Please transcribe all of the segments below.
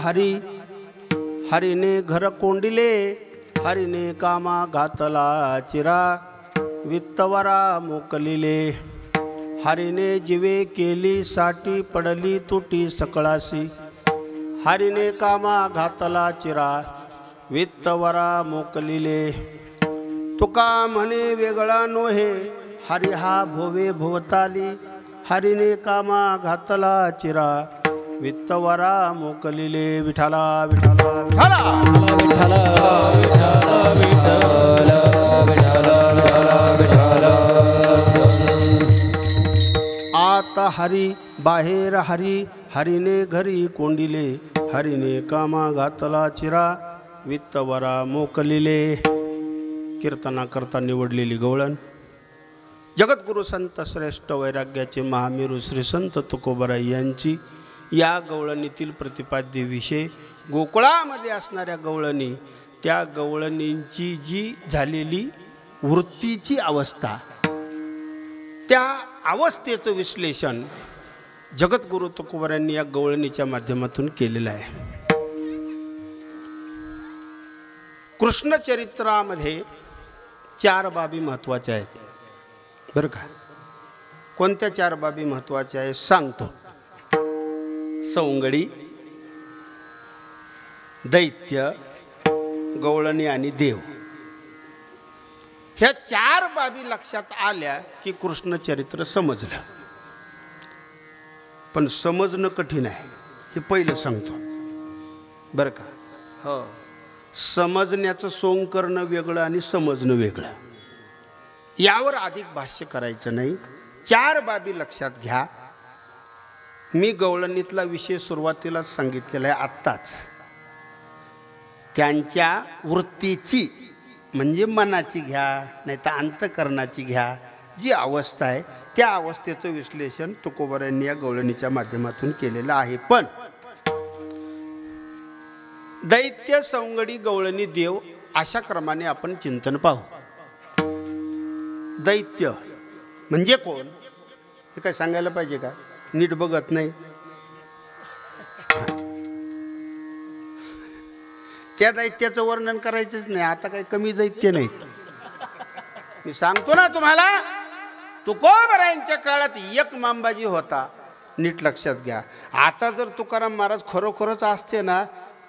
हरी, हरीने घर कोंडिले, हरीने कामा घातला चिरा, वित्तवरा मोकलिले, हरीने जिवे केली साठी, पडली तुटी सकळासी, हरीने कामा घातला चिरा, वित्तवरा मोकलिले, तुका म्हणे वेगळा नोहे, हरी हा भोवे भोवताली, हरीने कामा घातला चिरा, वित्तवरा मोकलिले. विठाला विठाला विठाला आता हरी बाहेर हरी, हरीने घरी कोंडिले, हरीने कामा घातला चिरा, वित्तवरा मोकलिले. कीर्तना करता निवडलेली गवळण जगद्गुरु संत श्रेष्ठ वैराग्याचे महामेरू श्री संत तुकोबाराय यांची या गवळणीतील प्रतिपाद्य विषय. गोकुळामध्ये असणाऱ्या गवळणी, त्या गवळणींची जी झालेली वृत्तीची अवस्था, त्या अवस्थेचं विश्लेषण जगद्गुरु तुकोबारायांनी या गवळणीच्या माध्यमातून केलेलं आहे. कृष्ण चरित्रामध्ये 4 बाबी महत्त्वाच्या आहेत बरं का. कोणत्या 4 बाबी महत्त्वाच्या आहेत सांगतो. सवंगडी, दैत्य, गवळणी आणि देव, ह्या 4 बाबी लक्षात आल्या की कृष्ण चरित्र समजलं. पण समजणं कठीण आहे हे पहिलं सांगतो बरं का. हो, समजण्याचं सोंग करणं वेगळं आणि समजणं वेगळं. यावर अधिक भाष्य करायचं नाही. 4 बाबी लक्षात घ्या. मी गवळणीतला विषय सुरुवातीलाच सांगितलेला आहे आत्ताच. त्यांच्या वृत्तीची म्हणजे मनाची घ्या नाही तर अंतःकरणाची घ्या, जी अवस्था आहे त्या अवस्थेचं विश्लेषण तुकोबारायांनी या गवळणीच्या माध्यमातून केलेलं आहे. पण दैत्य, सवंगडी, गवळणी, देव अशा क्रमाने आपण चिंतन पाहू. दैत्य म्हणजे कोण हे काय सांगायला पाहिजे का? नीट बघत नाही. त्या दैत्याचं वर्णन करायचंच नाही. आता काही कमी दैत्य नाहीत. मी सांगतो ना तुम्हाला, तुकोबारायांच्या काळात एक मांबाजी होता. नीट लक्षात घ्या. आता जर तुकाराम महाराज खरोखरच असते ना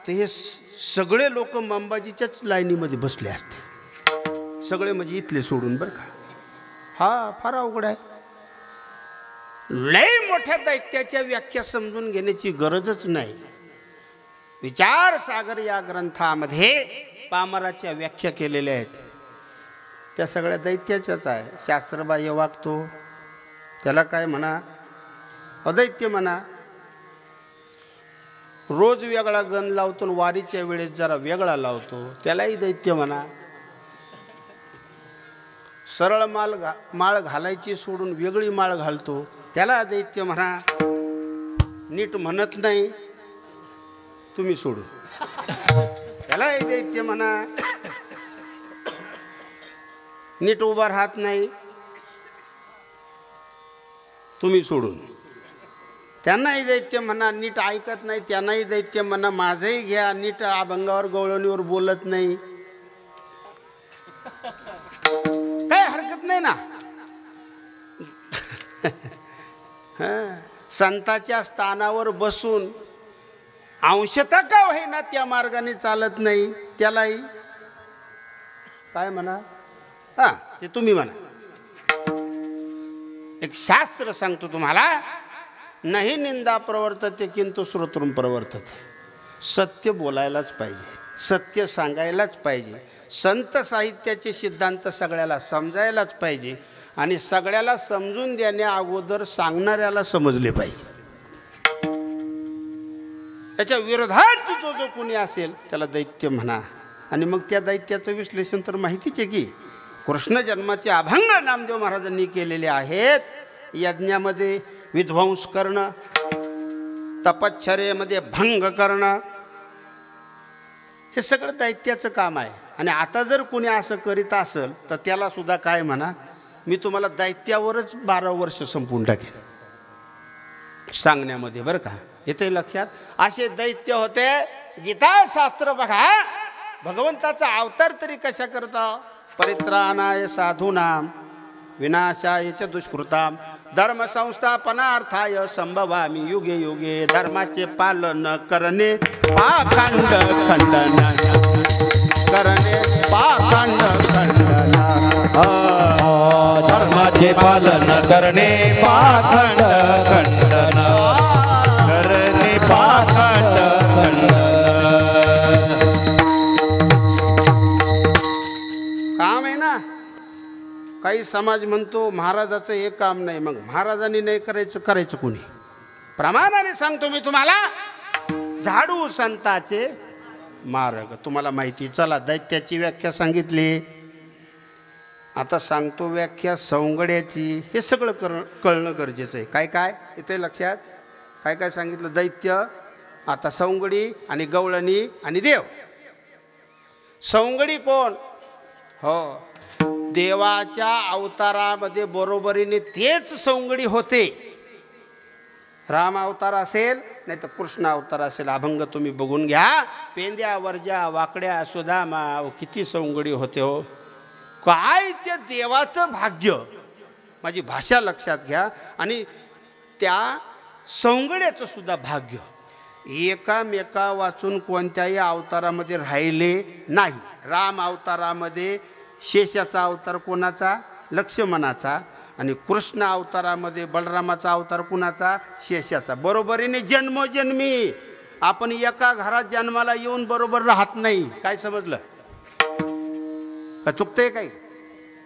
तर हे सगळे लोक मांबाजीच्याच लाईनीमध्ये बसले असते. सगळे म्हणजे इथले सोडून बरं का. हा फार अवघड आहे. लय मोठ्या दैत्याच्या व्याख्या समजून घेण्याची गरजच नाही. विचार सागर या ग्रंथामध्ये पामराच्या व्याख्या केलेल्या आहेत. त्या सगळ्या दैत्याच्याच आहे. शास्त्रबाह्य वागतो त्याला काय म्हणा, अदैत्य म्हणा. रोज वेगळा गण लावतो, वारीच्या वेळेस जरा वेगळा लावतो, त्यालाही दैत्य म्हणा. सरळ माळ घालायची सोडून वेगळी माळ घालतो, त्याला दैत्य म्हणा. नीट म्हणत नाही तुम्ही सोडून, त्यालाही दैत्य म्हणा. नीट उभा राहत नाही तुम्ही सोडून, त्यांनाही दैत्य म्हणा. नीट ऐकत नाही त्यांनाही दैत्य म्हणा. माझंही घ्या. नीट अभंगावर गवळणीवर बोलत नाही, काय हरकत नाही ना. संताच्या स्थानावर बसून अंशतः का होईना त्या मार्गाने चालत नाही, त्यालाही काय म्हणा. ते तुम्ही म्हणा. एक शास्त्र सांगतो तुम्हाला, नाही निंदा प्रवर्तते किंतु श्रोतृम प्रवर्तते. सत्य बोलायलाच पाहिजे, सत्य सांगायलाच पाहिजे. संत साहित्याचे सिद्धांत सगळ्याला समजायलाच पाहिजे आणि सगळ्याला समजून देण्या अगोदर सांगणाऱ्याला समजले पाहिजे. त्याच्या विरोधात जो जो कोणी असेल त्याला दैत्य म्हणा. आणि मग त्या दैत्याचं विश्लेषण तर माहितीच आहे की कृष्ण जन्माचे अभंग नामदेव महाराजांनी केलेले आहेत. यज्ञामध्ये विध्वंस करणं, तपश्चर्येमध्ये भंग करणं, हे सगळं दैत्याचं काम आहे. आणि आता जर कोणी असं करीत असेल तर त्याला सुद्धा काय म्हणा, मी तुम्हाला दैत्यावरच 12 वर्ष संपवून टाकेन सांगण्यामध्ये बरं का. इथे लक्षात. असे दैत्य होते. गीताशास्त्र बघा, भगवंताचा अवतार तरी कशा करता. परित्राणाय साधूनाम विनाशाय च दुष्कृताम धर्म संस्थापनार्थाय संभवामी युगे युगे. धर्माचे पालन करणे पाखंड खंडन करणे पाखंड खंडन. धर्माचे पालन करणे पाखंड खंडन करणे पाखंड खंडन. काम आहे ना. काही समाज म्हणतो महाराजाचं हे काम नाही. मग महाराजांनी नाही करायचं कोणी. प्रमाणाने सांगतो मी तुम्हाला, झाडू संताचे मार्ग. तुम्हाला माहिती. चला, दैत्याची व्याख्या सांगितली. आता सांगतो व्याख्या सौंगड्याची. हे सगळं कळणं गरजेचं आहे. काय काय इथे लक्षात. काय काय सांगितलं. दैत्य, आता सौंगडी आणि गवळणी आणि देव. सौंगडी कोण. हो, देवाच्या अवतारामध्ये बरोबरीने तेच सौंगडी होते. राम अवतार असेल नाही तर कृष्ण अवतार असेल. अभंग तुम्ही बघून घ्या. पेंद्या वर्जा वाकड्या सुदामा किती सौंगडी होते हो. काय त्या देवाचं भाग्य. माझी भाषा लक्षात घ्या. आणि त्या सौंगड्याचं सुद्धा भाग्य. एकामेका वाचून कोणत्याही अवतारामध्ये राहिले नाही. राम अवतारामध्ये शेषाचा अवतार कोणाचा. लक्ष्मणाचा. आणि कृष्ण अवतारामध्ये बलरामाचा अवतार कुणाचा. शेषाचा. बरोबरीने जन्मोजन्मी आपण एका घरात जन्माला येऊन बरोबर राहत नाही. काय समजलं का. चुकतंय काही.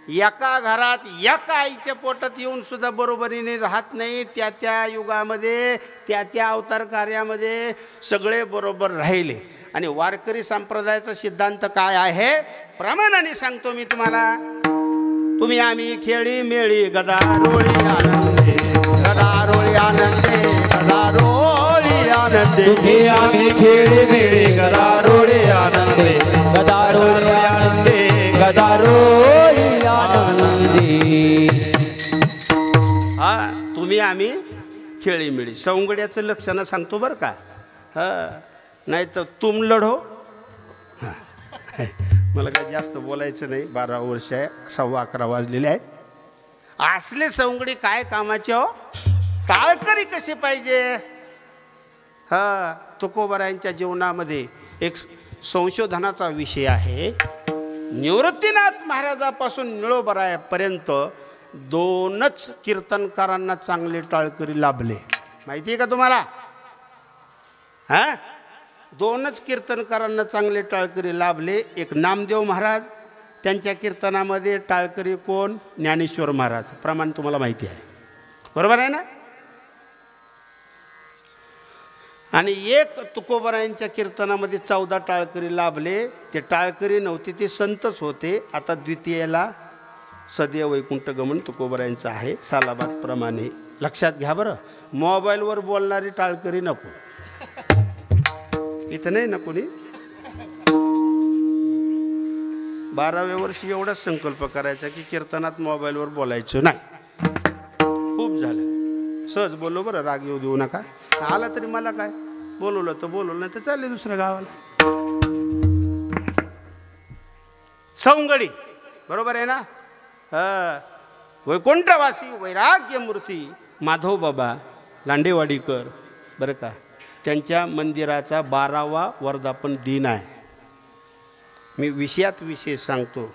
एका घरात एका आईच्या पोटात येऊन सुद्धा बरोबरीने राहत नाही. त्या त्या युगामध्ये त्या त्या अवतार कार्यामध्ये सगळे बरोबर राहिले. आणि वारकरी संप्रदायाचा सिद्धांत काय आहे. प्रमाणाने सांगतो मी तुम्हाला. तुम्ही आम्ही खेळी मेळी गदारोळी आनंदे गदारोळी आनंदे गदारोळी आनंदे. तुम्ही आम्ही खेळी मेळी गदारोळी आनंदे गदारोळी आनंदे गदारोळी आनंदी. हा, तुम्ही आम्ही खेळी मेळी. सौंगड्याचं लक्षण सांगतो बरं का. हा, नाही तर तुम लढो. मला काय जास्त बोलायचं नाही. 12 वर्ष आहे. 11:15 वाजलेले आहेत. असले सौंगडी काय कामाचे हो. टाळकरी कसे पाहिजे. हा, तुकोबारायांच्या जीवनामध्ये एक संशोधनाचा विषय आहे. निवृत्तीनाथ महाराजापासून निळोबरायापर्यंत 2च कीर्तनकारांना चांगले टाळकरी लाभले. माहिती आहे का तुम्हाला. हा, 2च कीर्तनकारांना चांगले टाळकरी लाभले. एक नामदेव महाराज. त्यांच्या कीर्तनामध्ये टाळकरी कोण. ज्ञानेश्वर महाराज. प्रमाण तुम्हाला माहिती आहे. बरोबर आहे ना. आणि एक तुकोबारायांच्या कीर्तनामध्ये 14 टाळकरी लाभले. ते टाळकरी नव्हते, ते संतच होते. आता द्वितीयेला सदैव वैकुंठ गमन तुकोबारायांचं आहे. सालाबाद प्रमाणे लक्षात घ्या बरं. मोबाईलवर बोलणारी टाळकरी नको. इथं नाही ना कोणी. 12व्या वर्षी एवढाच संकल्प करायचा की कीर्तनात मोबाईलवर बोलायचं नाही. खूप झालं. सहज बोललो बरं. राग येऊ देऊ नका. आला तरी मला काय. बोलवलं तर बोलवलं, नाही तर चालले दुसऱ्या गावाला. सौंगडी. बरोबर आहे ना. वैकुंठवासी वैराग्यमूर्ती माधव बाबा लांडेवाडीकर बरं का. त्यांच्या मंदिराचा 12वा वर्धापन दिन आहे. मी विषयात विशेष सांगतो.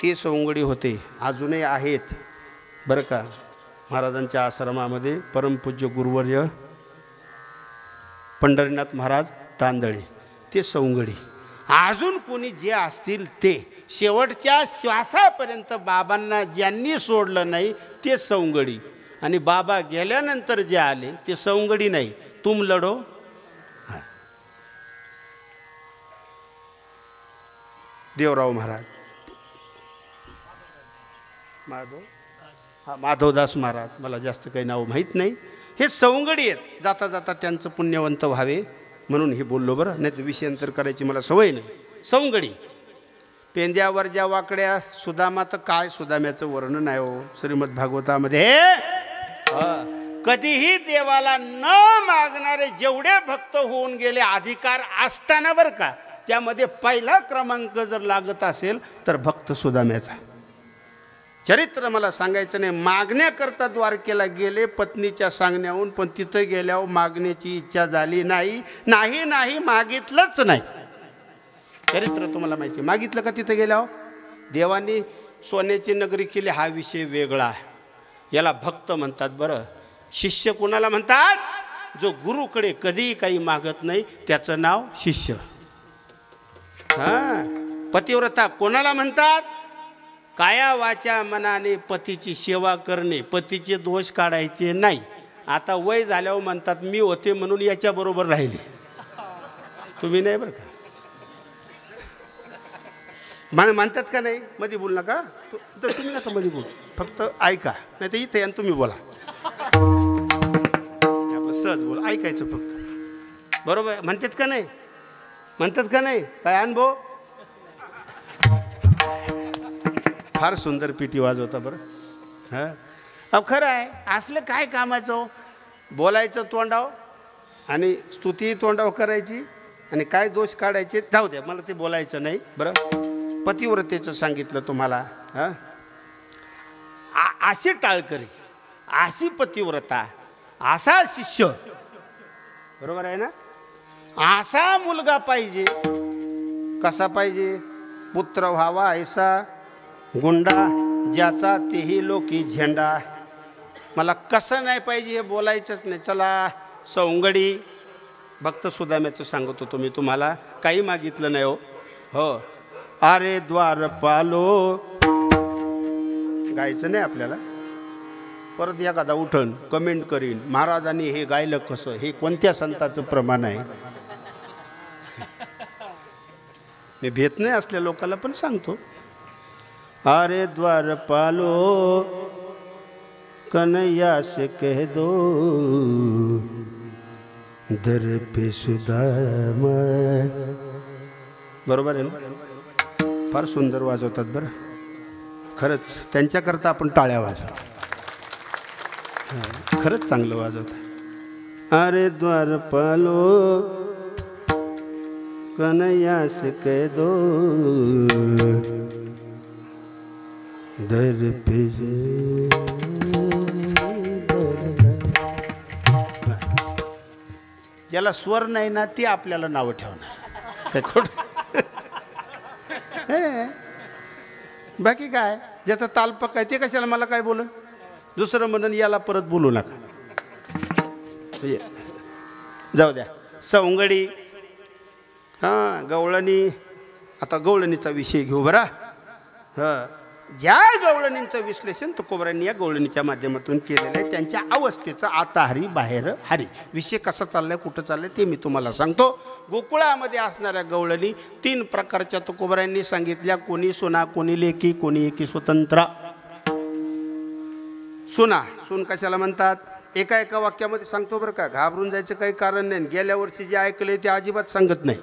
ते सौंगडी होते. अजूनही आहेत बरं का. महाराजांच्या आश्रमामध्ये परमपूज्य गुरुवर्य पंढरीनाथ महाराज तांदळे ते सौंगडी. अजून कोणी जे असतील ते शेवटच्या श्वासापर्यंत बाबांना ज्यांनी सोडलं नाही ते सौंगडी. आणि बाबा गेल्यानंतर जे आले ते सौंगडी नाही. तुम लढो. देवराव महाराज. माधवदास महाराज. मला जास्त काही नाव माहीत नाही. हे सौंगडी आहेत. जाता जाता त्यांचं पुण्यवंत व्हावे म्हणून हे बोललो बरं. नाही तर विषयांतर करायची मला सवय नाही. सौंगडी. पेंद्यावर ज्या वाकड्या सुदामा. तर काय सुदाम्याचं वर्णन आहे हो श्रीमद भागवतामध्ये. कधीही देवाला न मागणारे जेवढे भक्त होऊन गेले अधिकार असताना बरं का, त्यामध्ये पहिला क्रमांक जर लागत असेल तर भक्त सुदाम्याचा. चरित्र मला सांगायचं नाही. मागण्याकरता द्वारकेला गेले पत्नीच्या सांगण्याहून, पण तिथं गेल्यावर मागण्याची इच्छा झाली नाही. नाही नाही मागितलंच नाही. चरित्र तुम्हाला माहिती. मागितलं का तिथं गेल्यावर? देवानी सोन्याची नगरी केली हा विषय वेगळा आहे. याला भक्त म्हणतात. बरं, शिष्य कोणाला म्हणतात? जो गुरुकडे कधीही काही मागत नाही त्याचं नाव शिष्य. पतिव्रता कोणाला म्हणतात? काया वाचा मनाने पतीची सेवा करणे, पतीचे दोष काढायचे नाही. आता वय झाल्यावर म्हणतात मी होते म्हणून याच्याबरोबर राहिले, तुम्ही नाही बरं का. म्हणतात का नाही? मध्ये बोल नका तर तुम्ही नका मध्ये बोल, फक्त ऐका, नाही तर इथे तुम्ही बोला. आपलं सहज बोल, ऐकायचं फक्त. बरोबर म्हणतात का नाही? म्हणतात का नाही? काय अनुभव? फार सुंदर पिटी वाजवता बरं. हां, अहो खरं आहे. असलं काय कामाचं? बोलायचं तोंडाव आणि स्तुती तोंडाव करायची आणि काय दोष काढायचे जाऊ द्या, मला ते बोलायचं नाही. बरं, पतिव्रतेचं सांगितलं तुम्हाला. हां, अशी टाळकरी, अशी पतिव्रता, असा शिष्य, बरोबर आहे ना? असा मुलगा पाहिजे. कसा पाहिजे? पुत्र व्हावा ऐसा गुंडा, ज्याचा तेही लोकी झेंडा. मला कसं नाही पाहिजे हे बोलायचंच नाही. चला सौंगडी भक्त सुदाम्याचं सांगतो तुम्ही तुम्हाला. काही मागितलं नाही हो. हो, अरे द्वारपालो गायचं नाही आपल्याला. परत एखादा उठण कमेंट करीन महाराजांनी हे गायलं कसं, हे कोणत्या संताचं प्रमाण आहे. मी भेट नाही असल्या लोकांना पण सांगतो. अरे द्वारपालो कन्हैया से कह दो दर पे सुदामा. बरोबर आहे ना? फार सुंदर वाजवतात बरं. खरंच त्यांच्याकरता आपण टाळ्या वाजवतो. खरंच चांगलं वाजवतात. अरे द्वारपालो कन्हैया से कह दो दर पे. ज्याला स्वर नाही ना ती आपल्याला नावं ठेवणार. काय खोटं? बाकी काय, ज्याचा तालपक आहे ते कशाला मला काय बोल. दुसरं म्हणून याला परत बोलू नका. जाऊ द्या. सवंगडी, हां, गवळणी. आता गवळणीचा विषय घेऊ बरा. हां, ज्या गवळणींचं विश्लेषण तुकोबरांनी या गवळणीच्या माध्यमातून केलेलं आहे, त्यांच्या अवस्थेचा आता हरी बाहेर हरी. विषय कसा चाललाय, कुठं चाललाय ते मी तुम्हाला सांगतो. गोकुळामध्ये असणाऱ्या गवळणी 3 प्रकारच्या तुकोबरांनी सांगितल्या. कोणी सुना, कोणी लेकी, कोणी एकी स्वतंत्र. सुना, सून कशाला म्हणतात? एका एका वाक्यामध्ये सांगतो बरं का, घाबरून जायचं काही कारण नाही. गेल्या वर्षी जे ऐकले ते अजिबात सांगत नाही.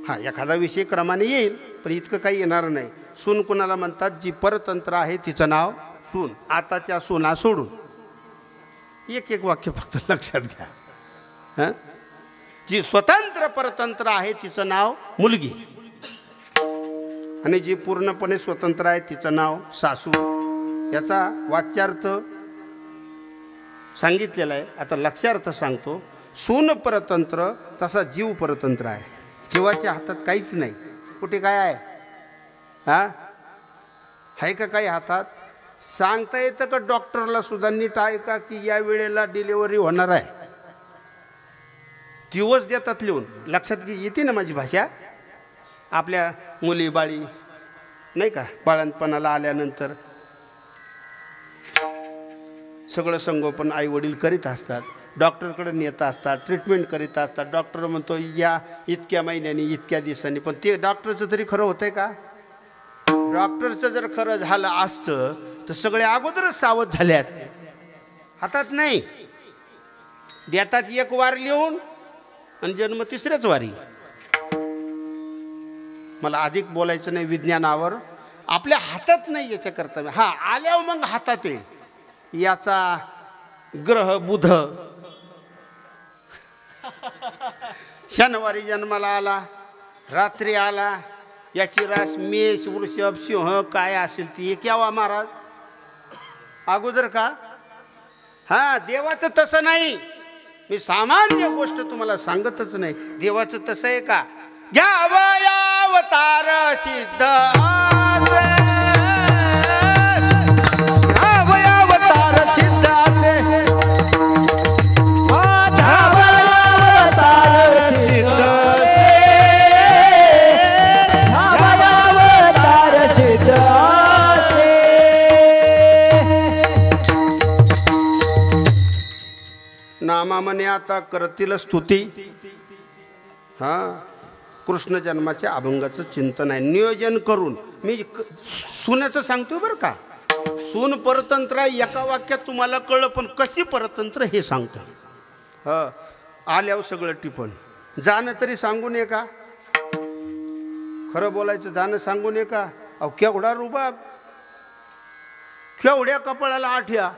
हां, एखादा विषय क्रमाने येईल पण इतकं काही येणार नाही. सून कुणाला म्हणतात? जी परतंत्र आहे तिचं नाव सून. आताच्या सुना सोडून एक एक वाक्य फक्त लक्षात घ्या. हां, जी स्वतंत्र परतंत्र आहे तिचं नाव मुलगी, आणि जी पूर्णपणे स्वतंत्र आहे तिचं नाव सासू. याचा वाच्यार्थ सांगितलेला आहे. आता लक्षार्थ सांगतो. सून परतंत्र तसा जीव परतंत्र आहे. जीवाच्या हातात काहीच नाही. कुठे काय आहे? हां, आहे का काही हातात? सांगता येतं का डॉक्टरला सुद्धा नीट आहे का की या वेळेला डिलिव्हरी होणार आहे? दिवस देतात लिहून. लक्षात घे, येते ना माझी भाषा. आपल्या मुली बाळी नाही का, बाळंतपणाला आल्यानंतर सगळं संगोपन आई वडील करीत असतात. डॉक्टरकडे नेत असतात, ट्रीटमेंट करीत असतात. डॉक्टर म्हणतो या इतक्या महिन्यांनी, इतक्या दिवसांनी. पण ते डॉक्टरचं तरी खरं होतंय का? डॉक्टरचं जर खरं झालं असतं तर सगळे अगोदरच सावध झाले असते. हातात नाही. देतात एक वार लिहून आणि जन्म 3ऱ्याच वारी. मला अधिक बोलायचं नाही विज्ञानावर. आपल्या हातात नाही याच्या करता. हां, आल्यावर मग हातात आहे. याचा ग्रह बुध शनिवारी जन्माला आला, रात्री आला, याची रास मेष वृषभ सिंह काय असेल ती केव्हा महाराज अगोदर का? हा, देवाचं तसं नाही. मी सामान्य गोष्ट तुम्हाला सांगतच नाही. देवाचं तसं आहे का? घ्यावयावतार सिद्ध असे, घ्यावयावतार सिद्ध असे, घ्यावयावतार सिद्ध नामा म्हणे आता करतील स्तुती. हा, कृष्ण जन्माच्या अभंगाचं चिंतन आहे नियोजन करून. मी सुनेचं सांगतोय बरं का. सून परतंत्र एका वाक्यात तुम्हाला कळलं, पण कशी परतंत्र हे सांगतो. हा, आल्यावर सगळं टिपण. जाणं तरी सांगून ये का? खरं बोलायचं जाणं सांगून ये का? अहो केवढा रुबाब, केवढ्या कपाळाला आठ्या.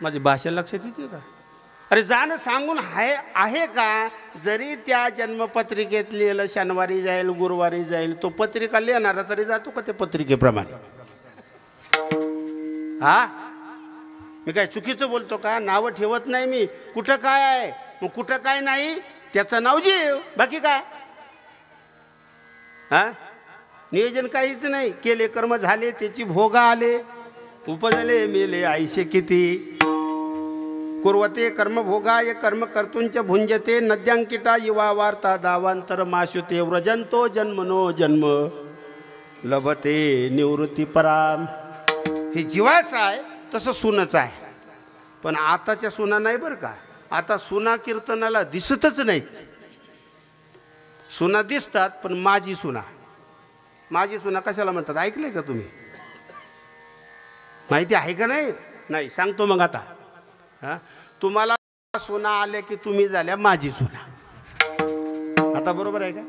माझी भाषा लक्षात येते का? अरे जाणं सांगून आहे का? जरी त्या जन्मपत्रिकेत लिहिलं शनिवारी जाईल गुरुवारी जाईल, तो पत्रिका लिहिणारा तरी जातो का ते पत्रिकेप्रमाणे? हा, मी काय चुकीचं बोलतो का? नावं ठेवत नाही मी. कुठं काय आहे मग कुठं काय नाही त्याचं नाव जीव, बाकी काय? हा, नियोजन काहीच नाही. केले कर्म झाले, त्याची भोगा आले, उपजले मेले आयुष्य किती. कुर्वते कर्म भोगाय कर्म कर्तुंच भुंजते, नद्यांकिटा युवा वार्ता दावांतर माशुते, व्रजंतो जन्मनो जन्म लभते निवृत्ती पराम. हे जीवाचं आहे तसं सुनाचं आहे. पण आताच्या सुना नाही बरं का. आता सुना कीर्तनाला दिसतच नाही. सुना दिसतात पण माझी सुना. माझी सुना कशाला म्हणतात ऐकलंय का तुम्ही? माहिती आहे का नाही? नाही, सांगतो मग आता. हा, तुम्हाला सुना आल्या की तुम्ही झाल्या माझी सुना. आता बरोबर आहे का?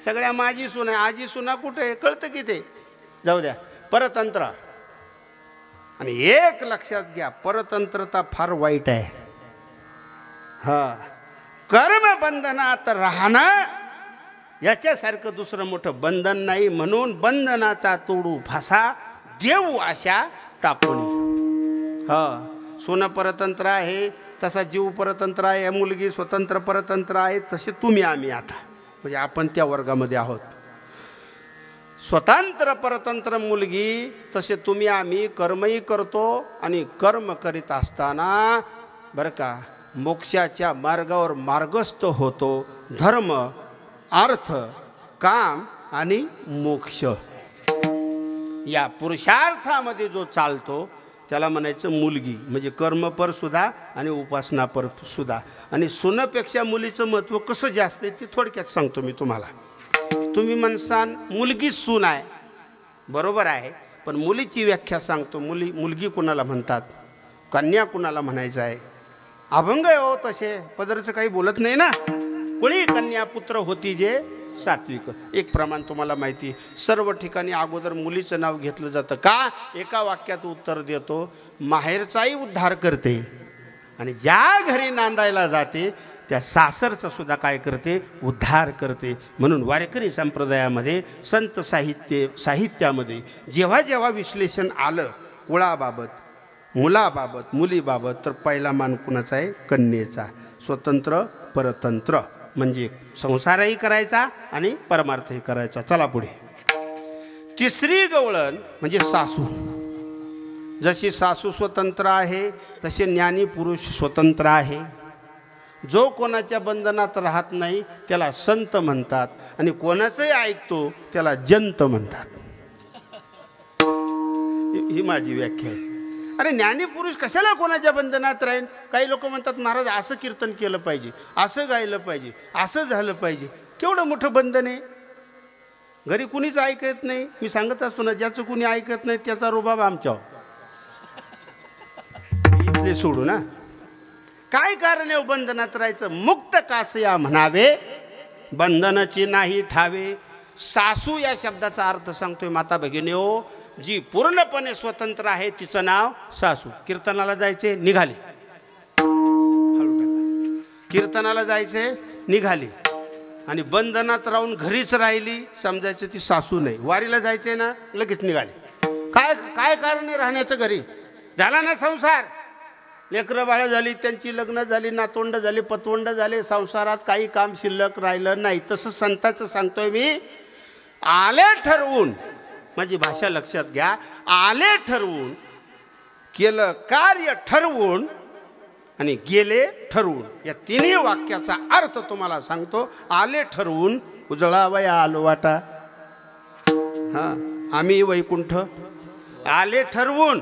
सगळ्या माझी सुना. आजी सुना कुठे कळतं की ते? जाऊ द्या. परतंत्र. आणि एक लक्षात घ्या, परतंत्रता फार वाईट आहे. हा, कर्म बंधनात राहणं याच्यासारखं दुसरं मोठं बंधन नाही. म्हणून बंधनाचा तोडू फासा देऊ आशा टाकून. हा, सोनं परतंत्र आहे तसा जीव परतंत्र आहे, मुलगी स्वतंत्र परतंत्र आहे, तसे तुम्ही आम्ही आता म्हणजे आपण त्या वर्गामध्ये आहोत. स्वतंत्र परतंत्र मुलगी तसे तुम्ही आम्ही कर्मही करतो. आणि कर्म करीत असताना बरं का मोक्षाच्या मार्गावर मार्गस्थ होतो. धर्म अर्थ काम आणि मोक्ष या पुरुषार्थामध्ये जो चालतो त्याला म्हणायचं मुलगी. म्हणजे कर्मपर सुद्धा आणि उपासनापर सुद्धा. आणि सुनेपेक्षा मुलीचं महत्त्व कसं जास्त आहे ते थोडक्यात सांगतो मी तुम्हाला. तुम्ही म्हणसान मुलगी सून आहे, बरोबर आहे, पण मुलीची व्याख्या सांगतो. मुलगी कुणाला म्हणतात, कन्या कुणाला म्हणायचं आहे? अभंग आहे हो तसे, पदरचं काही बोलत नाही ना. कुळी कन्या पुत्र होती जे सात्विक. एक प्रमाण तुम्हाला माहिती, सर्व ठिकाणी अगोदर मुलीचं नाव घेतलं जातं का? एका वाक्यात उत्तर देतो, माहेरचाही उद्धार करते आणि ज्या घरी नांदायला जाते त्या सासरचा सुद्धा काय करते? उद्धार करते. म्हणून वारकरी संप्रदायामध्ये संत साहित्यामध्ये जेव्हा जेव्हा विश्लेषण आलं कुळाबाबत, मुलाबाबत, मुलीबाबत, तर पहिला मान कुणाचा आहे? कन्येचा. स्वतंत्र परतंत्र म्हणजे संसारही करायचा आणि परमार्थही करायचा. चला पुढे. तिसरी गवळण म्हणजे सासू. जशी सासू स्वतंत्र आहे तसे ज्ञानी पुरुष स्वतंत्र आहे. जो कोणाच्या बंधनात राहत नाही त्याला संत म्हणतात आणि कोणाचंही ऐकतो त्याला जंत म्हणतात. ही माझी व्याख्या आहे. अरे ज्ञानी पुरुष कशाला कोणाच्या बंधनात राहील? काही लोक म्हणतात महाराज असं कीर्तन केलं पाहिजे, असं गायलं पाहिजे, असं झालं पाहिजे. केवढं मोठं बंधन आहे. घरी कुणीच ऐकत नाही. मी सांगत असतो ना, ज्याचं कुणी ऐकत नाही त्याचा रुबाब आमच्या. इथले सोडू ना. काय कारण आहे बंधनात राहायचं? मुक्त कासया म्हणावे बंधनाची नाही ठावे. सासू या शब्दाचा अर्थ सांगतोय माता भगिनीओ, जी पूर्णपणे स्वतंत्र आहे तिचं नाव सासू. कीर्तनाला जायचे निघाले, कीर्तनाला जायचे निघाले आणि बंधनात राहून घरीच राहिली, समजायचं ती सासू नाही. वारीला जायचे ना लगेच निघाले. काय काय कारण आहे राहण्याचं घरी? झाला ना संसार, लेकरं बाळं झाली, त्यांची लग्न झाली, नातवंड झाली, पतवंड झाले, संसारात काही काम शिल्लक राहिलं नाही. तसं संतांचं सांगतोय मी. आले ठरवून, माझी भाषा लक्षात घ्या, आले ठरवून, केलं कार्य ठरवून आणि गेले ठरवून. या तिन्ही वाक्याचा अर्थ तुम्हाला सांगतो. आले ठरवून, उजळावया आलो वाटा, हा आम्ही वैकुंठ. आले ठरवून,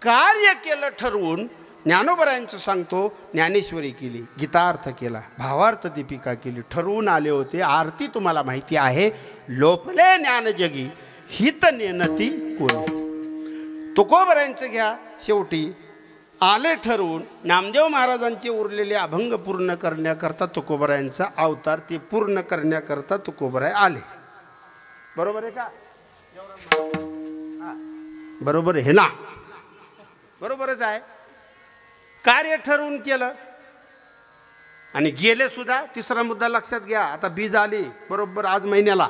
कार्य केलं ठरवून. ज्ञानोबरायांचं सांगतो, ज्ञानेश्वरी केली, गीतार्थ केला, भावार्थ दीपिका केली, ठरवून आले होते. आरती तुम्हाला माहिती आहे, लोपले ज्ञानजगी हित नेनती कोणी. तुकोबरायांचं घ्या, शेवटी आले ठरवून. नामदेव महाराजांचे उरलेले अभंग पूर्ण करण्याकरता तुकोबरायांचा अवतार, ते पूर्ण करण्याकरता तुकोबराय आले. बरोबर आहे का? बरोबर आहे ना? बरोबरच आहे. कार्य ठरवून केलं आणि गेले सुद्धा. तिसरा मुद्दा लक्षात घ्या. आता बीज आली बरोबर आज महिन्याला,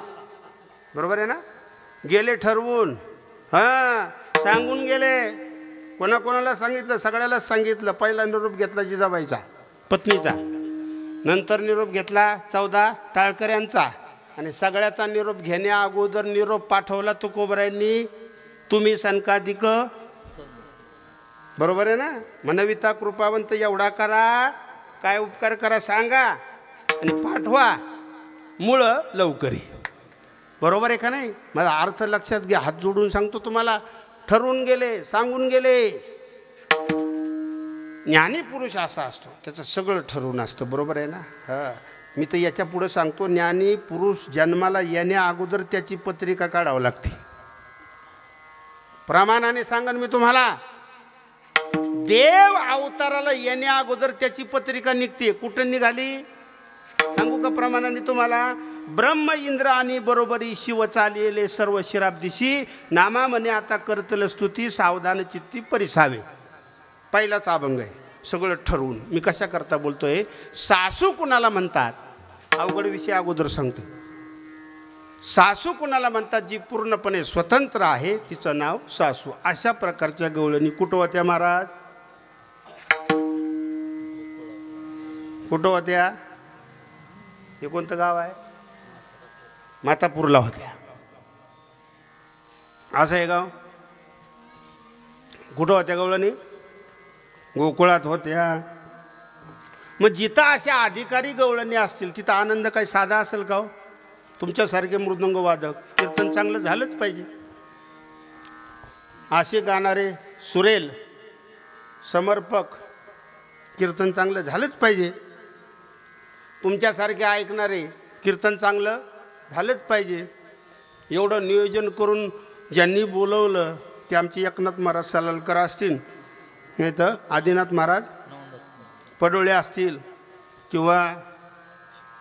बरोबर आहे ना? गेले ठरवून, हां सांगून गेले. कोणाकोणाला सांगितलं? सगळ्यालाच सांगितलं. पहिला निरोप घेतला जिजाबाईचा, पत्नीचा, नंतर निरोप घेतला 14 टाळकऱ्यांचा, आणि सगळ्याचा निरोप घेण्या अगोदर निरोप पाठवला तुकोबरायांनी, तुम्ही सनकाधिक. बरोबर आहे ना? मनविता कृपावंत एवढा करा, काय उपकार करा सांगा आणि पाठवा, मुळं लवकरी. बरोबर आहे का नाही? माझा अर्थ लक्षात घ्या. हात जोडून सांगतो तुम्हाला. ठरवून गेले, सांगून गेले. ज्ञानी पुरुष असा असतो, त्याचं सगळं ठरवून असतं. बरोबर आहे ना? हां, मी तर याच्या पुढं सांगतो, ज्ञानी पुरुष जन्माला येण्या अगोदर त्याची पत्रिका काढावं लागते. प्रमाणाने सांगन मी तुम्हाला. देव अवताराला येण्या अगोदर त्याची पत्रिका निघते. कुठं निघाली सांगू का प्रमाणाने तुम्हाला? ब्रह्म इंद्र आणि बरोबरी शिव चालेले सर्व शिराब्दिशी, नामा म्हणे आता करतल स्तुती, सावधान चित्ती परिसावे. पहिलाच अभंग आहे. सगळं ठरवून. मी कशा करता बोलतोय? सासू कुणाला म्हणतात? अवघड विषय अगोदर सांगतो. सासू कुणाला म्हणतात? जी पूर्णपणे स्वतंत्र आहे, तिचं नाव सासू. अशा प्रकारच्या गवळणी कुठं होत्या महाराज? कुठं होत्या? हे कोणतं गाव आहे? मातापूरला होत्या. असं आहे गाव? कुठं होत्या गवळणी? गोकुळात होत्या. मग जिथं अशा अधिकारी गवळणी असतील तिथं आनंद काही साधा असेल का? तुमच्यासारखे मृदंग वादक, कीर्तन चांगलं झालंच पाहिजे. असे गाणारे सुरेल समर्पक, कीर्तन चांगलं झालंच पाहिजे. तुमच्यासारखे ऐकणारे, कीर्तन चांगलं झालंच पाहिजे. एवढं नियोजन करून ज्यांनी बोलवलं ते आमचे एकनाथ महाराज सलालकर असतील, नाही तर आदिनाथ महाराज पडोळे असतील, किंवा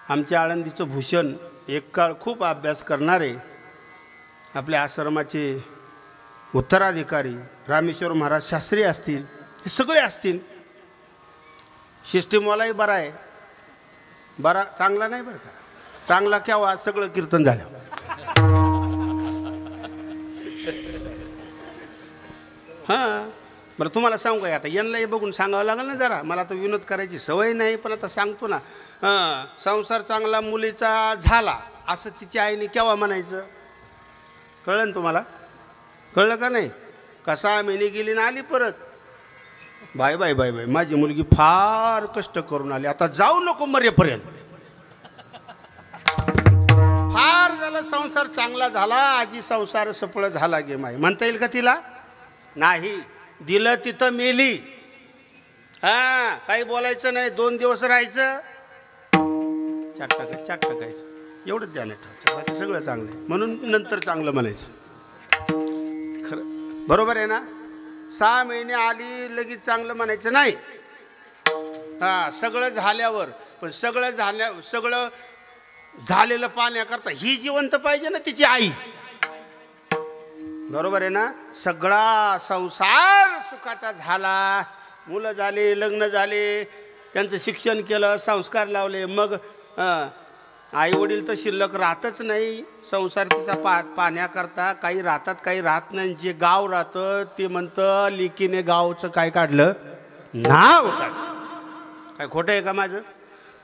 आमच्या आळंदीचं भूषण, एक काळ खूप अभ्यास करणारे आपल्या आश्रमाचे उत्तराधिकारी रामेश्वर महाराज शास्त्री असतील, हे सगळे असतील. सिस्टीमवालाही बरा आहे, बरा चांगला नाही बरं का, चांगला केव्हा? सगळं कीर्तन झालं. हां, बरं तुम्हाला सांगू काय? आता यांनाही बघून सांगावं लागेल ना जरा. मला तर विनोद करायची सवय नाही, पण आता सांगतो ना. हां, संसार चांगला मुलीचा झाला असं तिच्या आईने केव्हा म्हणायचं? कळलं ना तुम्हाला? कळलं का नाही? का 6 महिने गेली ना आली परत. बाय बाय बाय बाय, माझी मुलगी फार कष्ट करून आली, आता जाऊ नको मरेपर्यंत. फार झालं, संसार चांगला झाला, आजी संसार सफळ झाला गे माय म्हणता येईल का तिला? नाही. दिलं तिथं मेली. हां, काही बोलायचं नाही, 2 दिवस राहायचं, चाट टाकायचं, एवढंच ध्यानात ठेवायचं, बाकी सगळं चांगलं आहे म्हणून नंतर चांगलं म्हणायचं. खरं बरोबर आहे ना? 6 महिने आली लगेच चांगलं म्हणायचं नाही. हां, सगळं झाल्यावर. पण सगळं झालेलं पाहण्याकरता ही जिवंत पाहिजे ना तिची आई. बरोबर आहे ना. सगळा संसार सुखाचा झाला, मुलं झाली, लग्न झाले, त्यांचं शिक्षण केलं, संस्कार लावले, मग आई वडील तर शिल्लक राहतच नाही. संसार तिचा पाण्याकरता काही राहतात, काही राहत नाही. जे गाव राहतं ते म्हणतं लिकीने गावचं काय काढलं, नाव काढलं. काय खोटं आहे का माझं?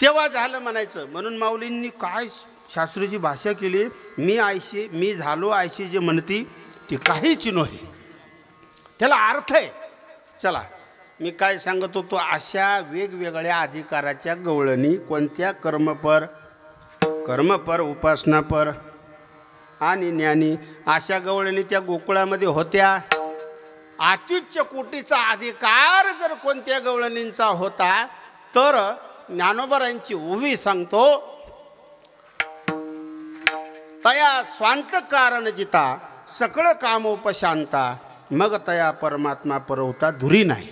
तेव्हा झालं म्हणायचं. म्हणून माऊलींनी काय शास्त्रीची भाषा केली, मी झालो आयशी जे म्हणती ती काहीच नव्हे. त्याला अर्थ आहे. चला मी काय सांगत होतो, अशा वेगवेगळ्या अधिकाराच्या गवळणी कोणत्या कर्मपर, उपासनापर आणि ज्ञानी अशा गवळणी त्या गोकुळामध्ये होत्या. अत्युच्च कोटीचा अधिकार जर कोणत्या गवळणींचा होता तर ज्ञानोबरांची उभी सांगतो, तया स्वांत कारण जिता सकळ कामोपशांता मग तया परमात्मा परवता धुरी नाही.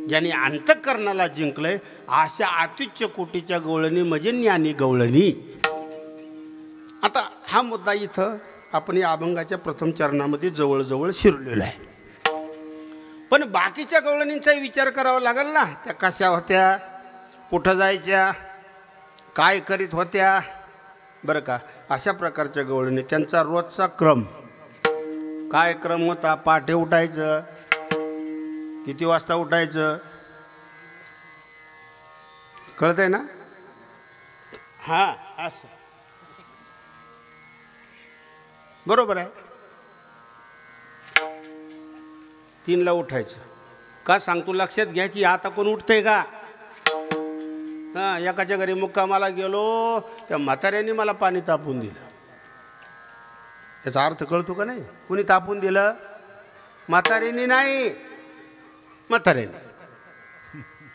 ज्यांनी अंतःकरणाला जिंकलंय अशा अत्युच्च कोटीच्या गवळणी म्हणजे ज्ञानी गवळणी. आता हा मुद्दा इथं आपण या अभंगाच्या प्रथम चरणामध्ये जवळजवळ शिरलेला आहे. पण बाकीच्या गवळणींचाही विचार करावा लागेल ना. त्या कशा होत्या, कुठं जायच्या, काय करीत होत्या, बरं का. अशा प्रकारच्या गवळणी, त्यांचा रोजचा क्रम काय क्रम होता. पहाटे उठायचं, किती वाजता उठायचं कळतंय ना. हां असं बरोबर आहे. 3ला उठायचं. का सांगतो लक्षात घ्या की आता कोण उठतंय का. हां एकाच्या घरी मुक्कामाला गेलो, त्या म्हाताऱ्याने मला पाणी तापून दिलं. याचा अर्थ कळतो का नाही. कोणी तापून दिलं, म्हाताऱ्याने नाही, म्हाताऱ्याने.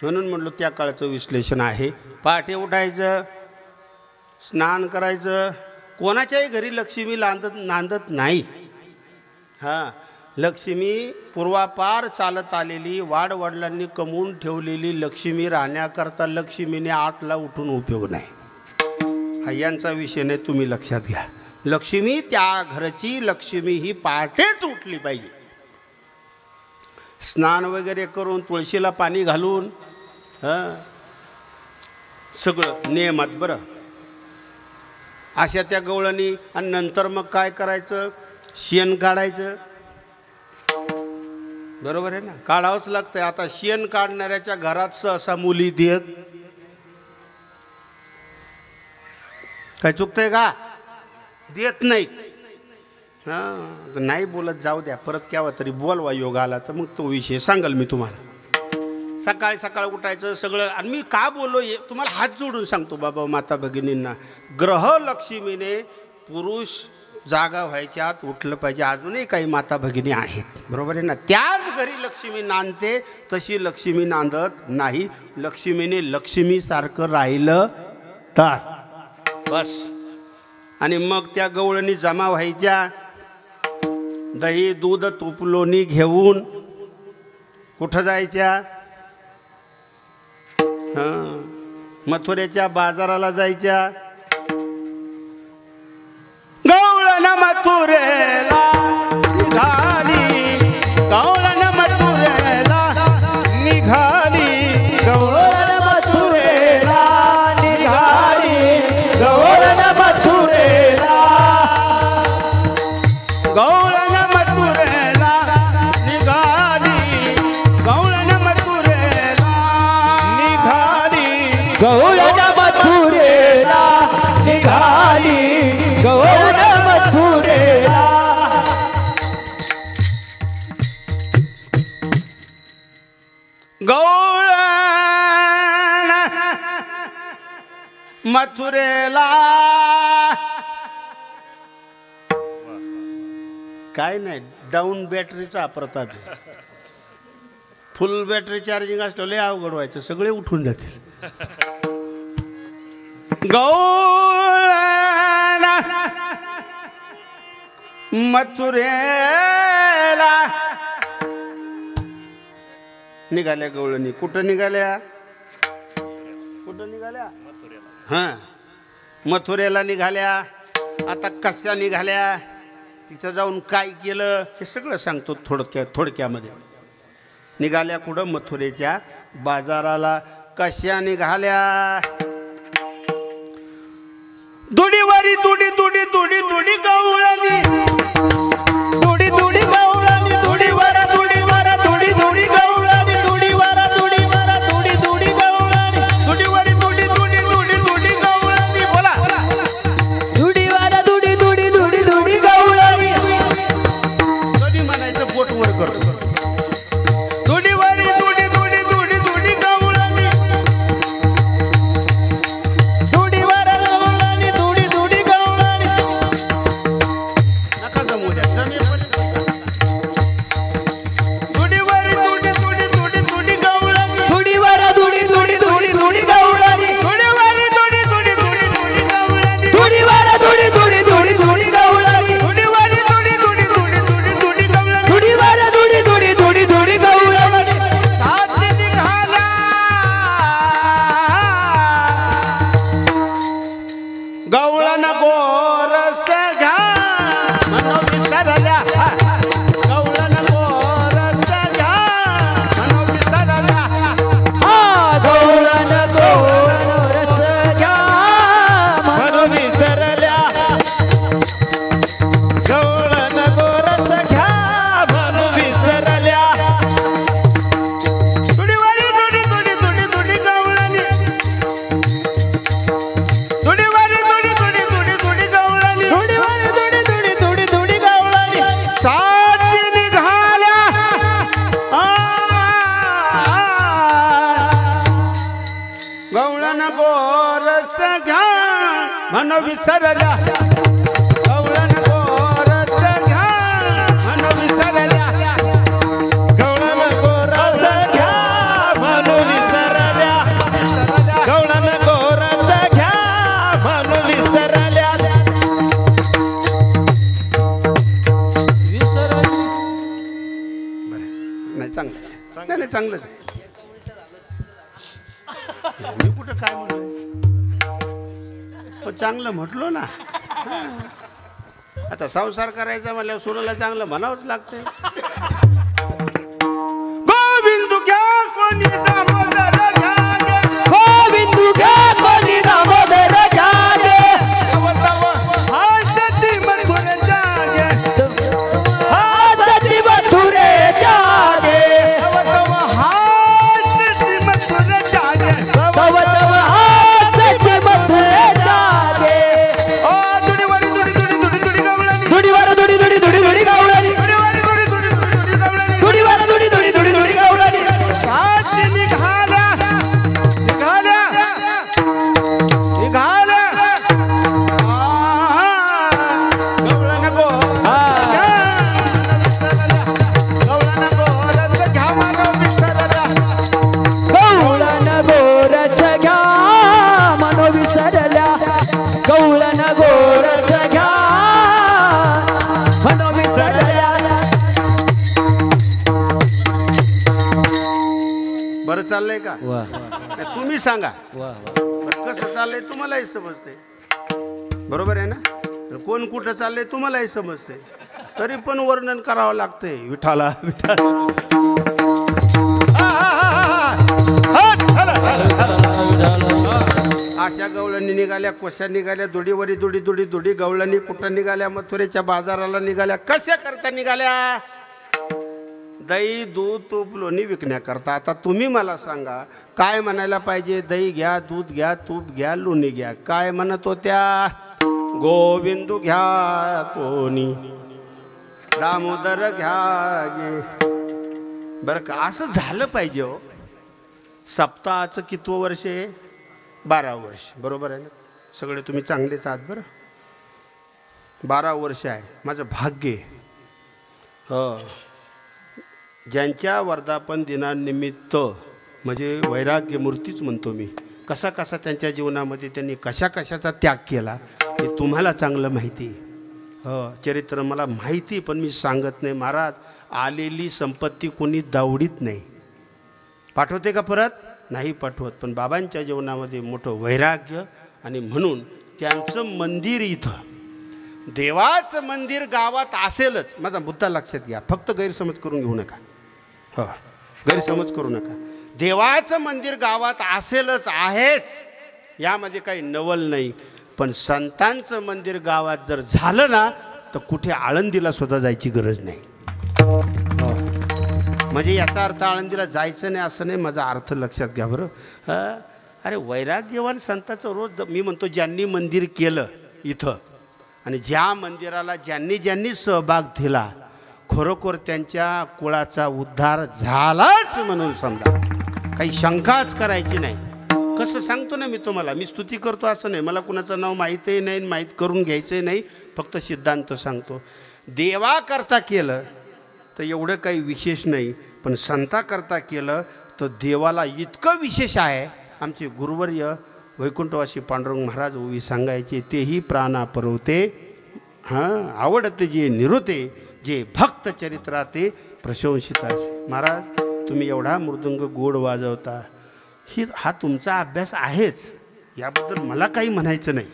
म्हणून म्हणलो त्या काळाचं विश्लेषण आहे. पहाटे उठायचं, स्नान करायचं. कोणाच्याही घरी लक्ष्मी नांदत नाही. हां लक्ष्मी पूर्वापार चालत आलेली, वाडवडिलांनी कमवून ठेवलेली लक्ष्मी राहण्याकरता लक्ष्मीने 8ला उठून उपयोग नाही. हा यांचा विषय नाही, तुम्ही लक्षात घ्या. लक्ष्मी त्या घरची लक्ष्मी ही पहाटेच उठली पाहिजे. स्नान वगैरे करून तुळशीला पाणी घालून सगळं नियमात. बरं अशा त्या गवळणी. आणि नंतर मग काय करायचं, शेण काढायचं. बरोबर आहे ना, काढावंच लागतंय. आता शेण काढणाऱ्याच्या घरात सहसा मुली देत काय चुकतंय का, देत नाहीत. हां नाही बोलत जाऊ द्या, परत केव्हा तरी बोलवा योग आला तर मग तो विषय सांगाल मी तुम्हाला. सकाळ उठायचं सगळं. आणि मी का बोललो तुम्हाला हात जोडून सांगतो बाबा माता भगिनींना. ग्रह लक्ष्मीने पुरुष जागा व्हायच्या आत उठलं पाहिजे. अजूनही काही माता भगिनी आहेत, बरोबर आहे ना. त्याच घरी लक्ष्मी नांदते, तशी लक्ष्मी नांदत नाही. लक्ष्मीने लक्ष्मीसारखं राहिलं तर बस. आणि मग त्या गवळणी जमा व्हायच्या. दही दूध तूप लोणी घेऊन कुठं जायच्या, मथुरेच्या बाजाराला जायच्या. गवळण मथुरेला निघाली, गवळण मथुरेला निघाली, गवळण मथुरेला निघाली, गवळण मथुरेला, गवळण मथुरेला निघाली, गवळण मथुरेला निघाली, गवळण मथुरेला निघाली, गवळण मथुरेला. गवळण मथुरेला काय नाही, डाऊन बॅटरीचा प्रताप आहे. फुल बॅटरी चार्जिंग असलं लय अवघड व्हायचं, सगळे उठून जातील. गवळण मथुरेला निघाल्या गवळणी. कुठं निघाल्या, कुठं निघाल्या, हां मथुरेला निघाल्या. आता कशा निघाल्या, तिथं जाऊन काय केलं हे सगळं सांगतो थोडक्यामध्ये. निघाल्या कुठं? मथुरेच्या बाजाराला. कशा निघाल्या? दुडीवारी दुडी दुडी दुडी दुडी गवळणी, दुडी दुडी गवळणी, दुडी वारा दुडी वारा दुडी दुडी गवळणी, दुडी वारा दुडी वारा दुडी दुडी गवळणी, दुडीवारी दुडी दुडी दुडी दुडी गवळणी. बोला. दुडी वारा दुडी दुडी दुडी दुडी गवळणी. कधी म्हणायचं पोट वर करतो. दुडीवारी दुडी दुडी दुडी दुडी गवळणी, दुडी वारा गवळणी, दुडी दुडी गवळणी. नका जमू द्या. दुडीवारी दुडी दुडी दुडी दुडी गवळणी, दुडी वारा दुडी दुडी दुडी दुडी गवळणी, दुडीवारी दुडी दुडी दुडी दुडी गवळणी, दुडी वारा दुडी दुडी दुडी दुडी गवळणी, दुडीवारी दुडी दुडी दुडी दुडी दुडी गवळणी. दुडी वारा दुडी दुडी दुडी दुडी गवळणी. साथी निघाला गवळण गोरस घ्या मनो विसरल्या. गवळण गोरस घ्या मनो विसरल्या. हा गवळण गवळण रस घ्या म्हणून विसरल्या. गवळण गोरस घ्या म्हणून विसरल्या. दुडीवारी दुडी दुडी दुडी दुडी गवळणी, दुडीवारी दुडी दुडी दुडी दुडी गवळणी. दुडी वारा दुडी दुडी दुडी दुडी गवळणी. साथी निघाल्या गवळण गोरस घ्या म्हण विसरल्या. गवळण गोरस घ्या म्हण विसरल्या. गवळण गोरस घ्या म्हणून विसरल्या. गवळण गोरस घ्या म्हणून विसरल्या. नाही चांगलं आहे. नाही नाही चांगलंच आहे. मी कुठं काय म्हणलो? चांगलं म्हटलो ना. आता संसार करायचा म्हणल्यावर सोनाला चांगलं म्हणावंच लागतंय. गोविंद घ्या कोणी दामोदर घ्या गे. गोविंदू घ्या कोणी दामोदर घ्या गे. तव तव हासती मथुर जागे. हा सती मथुरे जागे. तव तव हासती मथुर जागे. तव तव हा सती मथुरे जागे. ओ दुडीवारी दुडी दुडी दुडी दुडी गवळणी, दुडी वारा दुडी दुडी दुडी दुडी गवळणी, दुडीवारी दुडी दुडी दुडी दुडी गवळणी. दुडी वारा दुडी दुडी दुडी दुडी गवळणी. साथी निघाल्या निघाल्या निघाल्या गवळण गवळण गोरस घ्या मानव विसरल्या. गवळण गोरस घ्या मनो विसरल्या. गवळण गोरस घ्या मनो विसरल्या. बरं चाललंय का? नाही, तुम्ही सांगा बरं कसं चाललंय. तुम्हालाही समजते बरोबर आहे ना. कोण कुठं चाललंय तुम्हालाही समजते. तरी पण वर्णन करावं लागतंय. विठाला विठाला अशा गवळणी निघाल्या. कोशा निघाल्या. दुडीवरी दुडी दुडी दुडी गवळणी कुठं निघाल्या? मथुरेच्या बाजाराला निघाल्या. कशा करता निघाल्या? दही दूध तूप लोणी विकण्याकरता. आता तुम्ही मला सांगा काय म्हणायला पाहिजे? दही घ्या, दूध घ्या, तूप घ्या, लोणी घ्या. काय म्हणत होत्या? गोविंदू घ्या कोणी दामोदर घ्या गे. बरं का असं झालं पाहिजे हो. सप्ताहाचं कितवं वर्ष आहे? 12 वर्ष बरोबर आहे ना. सगळे तुम्ही चांगलेच आहात बरं. 12 वर्ष आहे. माझं भाग्य आहे. हो. ज्यांच्या वर्धापन दिनानिमित्त म्हणजे वैराग्य मूर्तीच म्हणतो मी. कसा कसा त्यांच्या जीवनामध्ये त्यांनी कशा कशाचा त्याग केला हे तुम्हाला चांगलं माहिती आहे. हो चरित्र मला माहिती पण मी सांगत नाही. महाराज आलेली संपत्ती कोणी दावडीत नाही. पाठवते का परत? नाही पाठवत. पण बाबांच्या जीवनामध्ये मोठं वैराग्य आणि म्हणून त्यांचं मंदिर इथं देवाचं मंदिर गावात असेलच, माझा मुद्दा लक्षात घ्या, फक्त गैरसमज करून घेऊ नका. हो, गैरसमज करू नका. देवाचं मंदिर गावात असेलच, आहेच, यामध्ये काही नवल नाही. पण संतांचं मंदिर गावात जर झालं ना तर कुठे आळंदीला सुद्धा जायची गरज नाही. म्हणजे याचा अर्थ आळंदीला जायचं नाही असं नाही, माझा अर्थ लक्षात घ्या बरं. अरे वैराग्यवान संतांचं रोज मी म्हणतो, ज्यांनी मंदिर केलं इथं आणि ज्या मंदिराला ज्यांनी ज्यांनी सहभाग दिला, खरोखर त्यांच्या कुळाचा उद्धार झालाच म्हणून समजा, काही शंकाच करायची नाही. कसं सांगतो ना मी तुम्हाला, मी स्तुती करतो असं नाही, मला कुणाचं नाव माहीतही नाही, माहीत करून घ्यायचंही नाही, फक्त सिद्धांत सांगतो. देवाकरता केलं तर एवढं काही विशेष नाही, पण संताकरता केलं तर देवाला इतकं विशेष आहे. आमचे गुरुवर्य वैकुंठवासी पांडुरंग महाराज ओवी सांगायचे, तेही प्राणा परवते, आवडते जे निरुते, जे भक्त चरित्राते प्रशंसित असे. महाराज तुम्ही एवढा मृदंग गोड वाजवता, हा तुमचा अभ्यास आहेच, याबद्दल मला काही म्हणायचं नाही.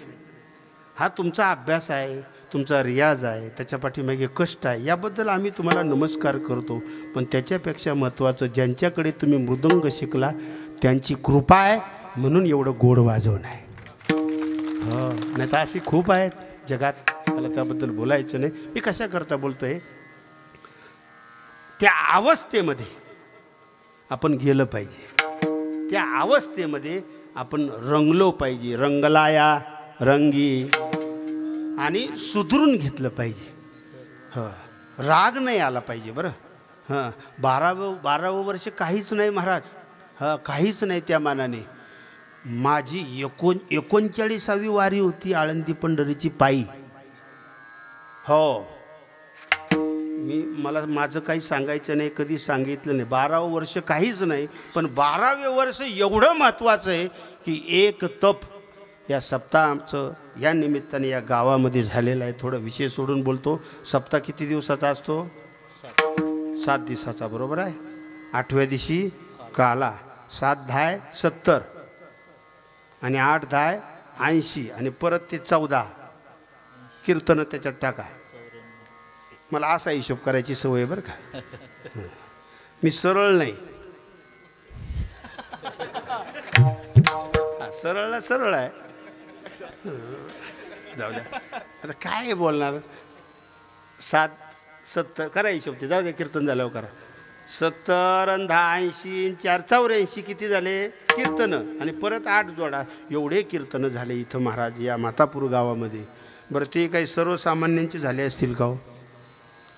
हा तुमचा अभ्यास आहे, तुमचा रियाज आहे, त्याच्या पाठीमागे कष्ट आहे, याबद्दल आम्ही तुम्हाला नमस्कार करतो. पण त्याच्यापेक्षा महत्त्वाचं, ज्यांच्याकडे तुम्ही मृदंग शिकला त्यांची कृपा आहे म्हणून एवढं गोड वाजवणं आहे. हो, नाही तर अशी खूप आहेत जगात, मला त्याबद्दल बोलायचं नाही. मी कशाकरता बोलतोय, त्या अवस्थेमध्ये आपण गेलं पाहिजे, त्या अवस्थेमध्ये आपण रंगलो पाहिजे, रंगलाया रंगी, आणि सुधरून घेतलं पाहिजे. राग नाही आला पाहिजे बरं. 12वं वर्ष काहीच नाही महाराज, काहीच नाही त्या मानाने. माझी 39वी वारी होती आळंदी पंढरीची पायी. हो, मला माझं काही सांगायचं नाही, कधी सांगितलं नाही. 12वं वर्ष काहीच नाही, पण 12वें वर्ष एवढं महत्त्वाचं आहे की एक तप या सप्ताहाचं या निमित्ताने या गावामध्ये झालेलं आहे. थोडं विषय सोडून बोलतो. सप्ताह किती दिवसाचा असतो? 7 दिवसाचा, बरोबर आहे. 8व्या दिवशी काला, 7 10 70 आणि 8 10 80 आणि परत ते 14 कीर्तन त्याच्यात टाका. मला असा हिशोब करायची सवय बरं का. मी सरळ नाही, सरळ आहे. जाऊ द्या, आता काय बोलणार. 7 70 करा हिशोब, ते जाऊ द्या, कीर्तन झाल्यावर करा. 70 आणि 10 80 4 84 किती झाले कीर्तन, आणि परत 8 जोडा. एवढे कीर्तन झाले इथं महाराज या मातापूर गावामध्ये. बरं, ते काही सर्वसामान्यांचे झाले असतील का हो?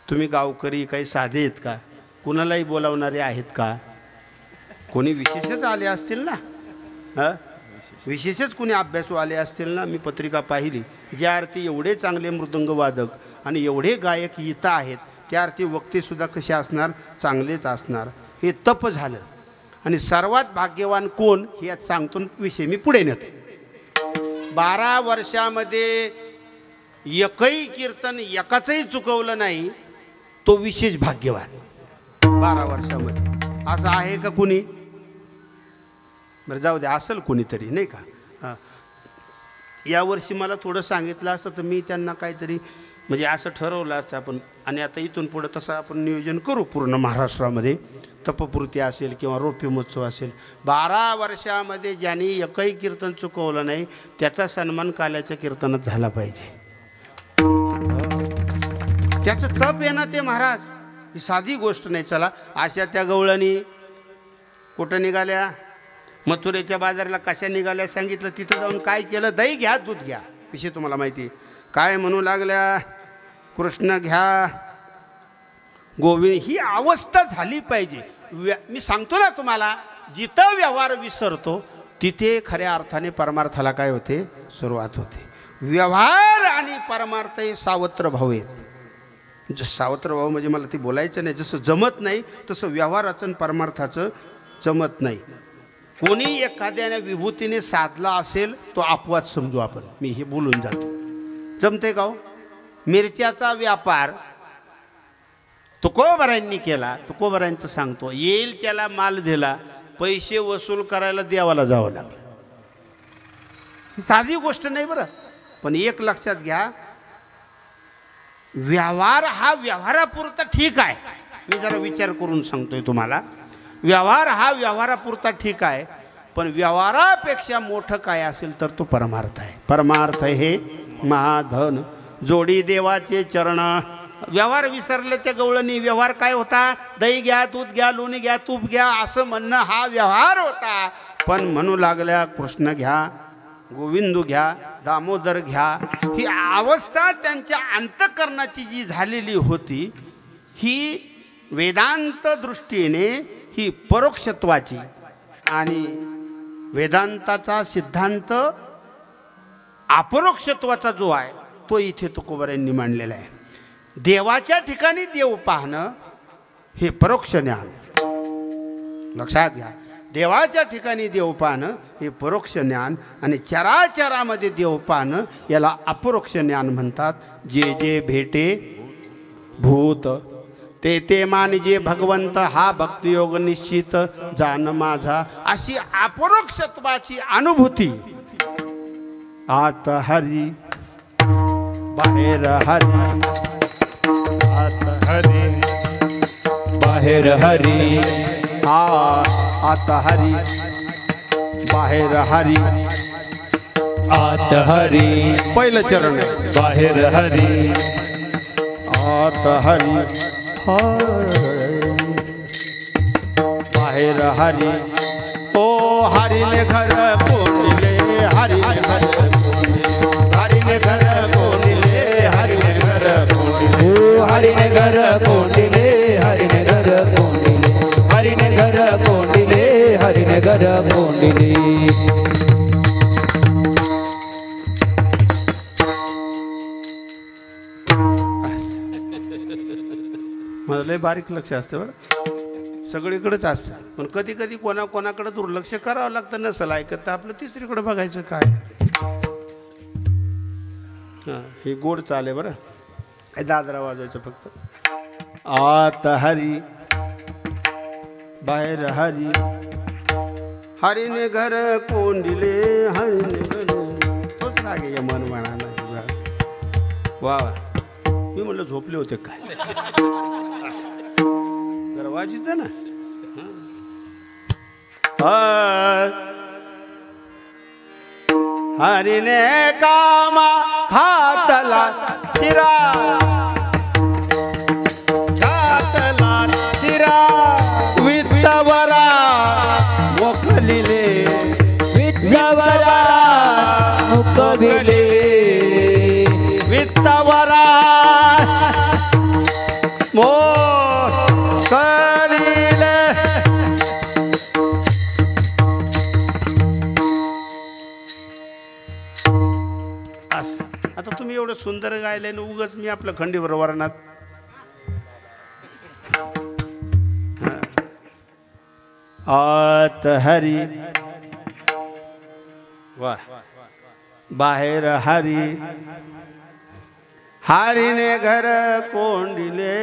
तुम्ही गावकरी काही साधे आहेत का? कुणालाही बोलावणारे आहेत का? कोणी विशेषच आले असतील ना, विशेषच कोणी अभ्यासू आले असतील ना. मी पत्रिका पाहिली, ज्या अर्थी एवढे चांगले मृदंगवादक आणि एवढे गायक इथं आहेत, त्या अर्थी वक्तेसुद्धा कसे असणार? चांगलेच असणार. हे तप झालं. आणि सर्वात भाग्यवान कोण हे आज सांगतो, विषय मी पुढे नेतो. 12 वर्षामध्ये एकही कीर्तन एकाचंही चुकवलं नाही, तो विशेष भाग्यवान. 12 वर्षामध्ये असं आहे का कुणी? बरं, जाऊ द्या, असेल कोणीतरी, नाही का. यावर्षी मला थोडं सांगितलं असतं तर मी त्यांना काहीतरी म्हणजे असं ठरवलं असतं आपण. आणि आता इथून पुढं तसं आपण नियोजन करू पूर्ण महाराष्ट्रामध्ये. तपपूर्ती असेल किंवा रौप्य महोत्सव असेल. 12 वर्षामध्ये ज्यांनी एकही कीर्तन चुकवलं नाही त्याचा सन्मान काल्याच्या कीर्तनात झाला पाहिजे. त्याचं तप आहे ना ते महाराज, ही साधी गोष्ट नाही. चला, अशा त्या गवळणी कुठं निघाल्या? मथुरेच्या बाजाराला कशा निघाल्या सांगितलं. तिथं जाऊन काय केलं? दही घ्या, दूध घ्या. विषय तुम्हाला माहिती. काय म्हणू लागल्या? कृष्ण घ्या, गोविंद. ही अवस्था झाली पाहिजे. मी सांगतो ना तुम्हाला, जिथं व्यवहार विसरतो तिथे खऱ्या अर्थाने परमार्थाला काय होते? सुरुवात होते. व्यवहार आणि परमार्थ हे सावत्र भाव आहेत. सावत्र भाव म्हणजे मला ते बोलायचं नाही. जसं जमत नाही तसं व्यवहाराचं आणि परमार्थाचं जमत नाही. कोणी एखाद्याने विभूतीने साधला असेल तो अपवाद समजू आपण. मी हे बोलून जातो. जमते का हो? मिरच्याचा व्यापार तुकोबरायांनी केला. तुकोबरायांचं सांगतो, येईल त्याला माल दिला, पैसे वसूल करायला देवाला जावं लागलं. ही साधी गोष्ट नाही बरं. पण एक लक्षात घ्या, व्यवहार हा व्यवहारापुरता ठीक आहे. मी जरा विचार करून सांगतोय तुम्हाला. व्यवहार हा व्यवहारापुरता ठीक आहे, पण व्यवहारापेक्षा मोठं काय असेल तर तो परमार्थ आहे. परमार्थ हे महाधन जोडी देवाचे चरण. व्यवहार विसरले त्या गवळणी. व्यवहार काय होता? दही घ्या, दूध घ्या, लोणी घ्या, तूप घ्या असं म्हणणं हा व्यवहार होता. पण म्हणू लागल्या कृष्ण घ्या, गोविंद घ्या, दामोदर घ्या. ही अवस्था त्यांच्या अंतःकरणाची जी झालेली होती ही वेदांत दृष्टीने ही परोक्षत्वाची. आणि वेदांताचा सिद्धांत अपरोक्षत्वाचा जो आहे तो इथे तुकोबारायांनी मांडलेला आहे. देवाच्या ठिकाणी देव पाहणं हे परोक्ष ज्ञान. लक्षात घ्या. देवाच्या ठिकाणी देव पाहणं हे परोक्ष ज्ञान आणि चराचरामध्ये देव पाहणं याला अपरोक्ष ज्ञान म्हणतात. जे जे भेटे भूत ते ते मानजे भगवंत, हा भक्तियोग निश्चित जाण माझा. अशी अपरोक्षत्वाची अनुभूती. आत हरी बाहेर हरी, आत हरी बाहेर हरी, आत हरी बाहेर हरी. आत हरी पहिलं चरण आहे. बाहेर हरी, आत हरी बाहेर हरी. ओ हरीने घर कोणिले, हरीने घर कोणिले, हरीने घर कोणिले, हरीने घर कोणिले, हरीने घर कोंडिले, हरीने घर कोंडिले, हरीने घर कोंडिले, हरीने घर कोंडिले. मला लय बारीक लक्ष असतं बरं. सगळीकडेच असतं, पण कधी कधी कोणाकोणाकडे दुर्लक्ष करावं लागतं. नसेल ऐकत तर आपलं तिसरीकडे बघायचं काय. हां, हे गोड चाले बरं. काय दादरा वाजवायचं फक्त. आत हरी बाहेर हरी, हरीने घर कोंडिले, हरीने घर. तोच राग आहे मन म्हणा नाही. वा वा. मी म्हणलं झोपले होते काय. जरा वाजित ना. हरीने कामा घातला चिरा, घातला चिरा, वित्तवरा मोकलिले, विद्यावरा मुकविले, वित्तवरा मोकलिले. आता तुम्ही एवढं सुंदर गायले ना, उगाच मी आपलं खंडीवर वर्णात. आत हरी वा बाहेर हरी, हरीने घर कोंडिले,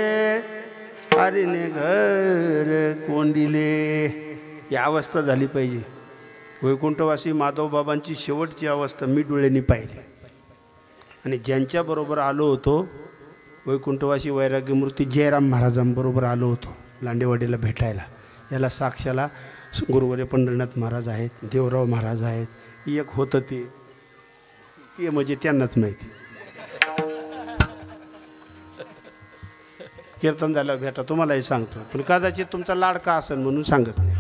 हरीने घर कोंडिले. ही अवस्था झाली पाहिजे. वैकुंठवासी माधवबाबांची शेवटची अवस्था मी डोळ्यांनी पाहिली. आणि ज्यांच्याबरोबर आलो होतो वैकुंठवासी वैराग्यमूर्ती जयराम महाराजांबरोबर आलो होतो लांडेवाडीला भेटायला. याला साक्षाला गुरुवर्य पंढरीनाथ महाराज आहेत, देवराव महाराज आहेत. एक होतं ते म्हणजे त्यांनाच माहिती. कीर्तन झाल्यावर भेटा तुम्हालाही सांगतो, पण कदाचित तुमचा लाडका असेल म्हणून सांगत नाही.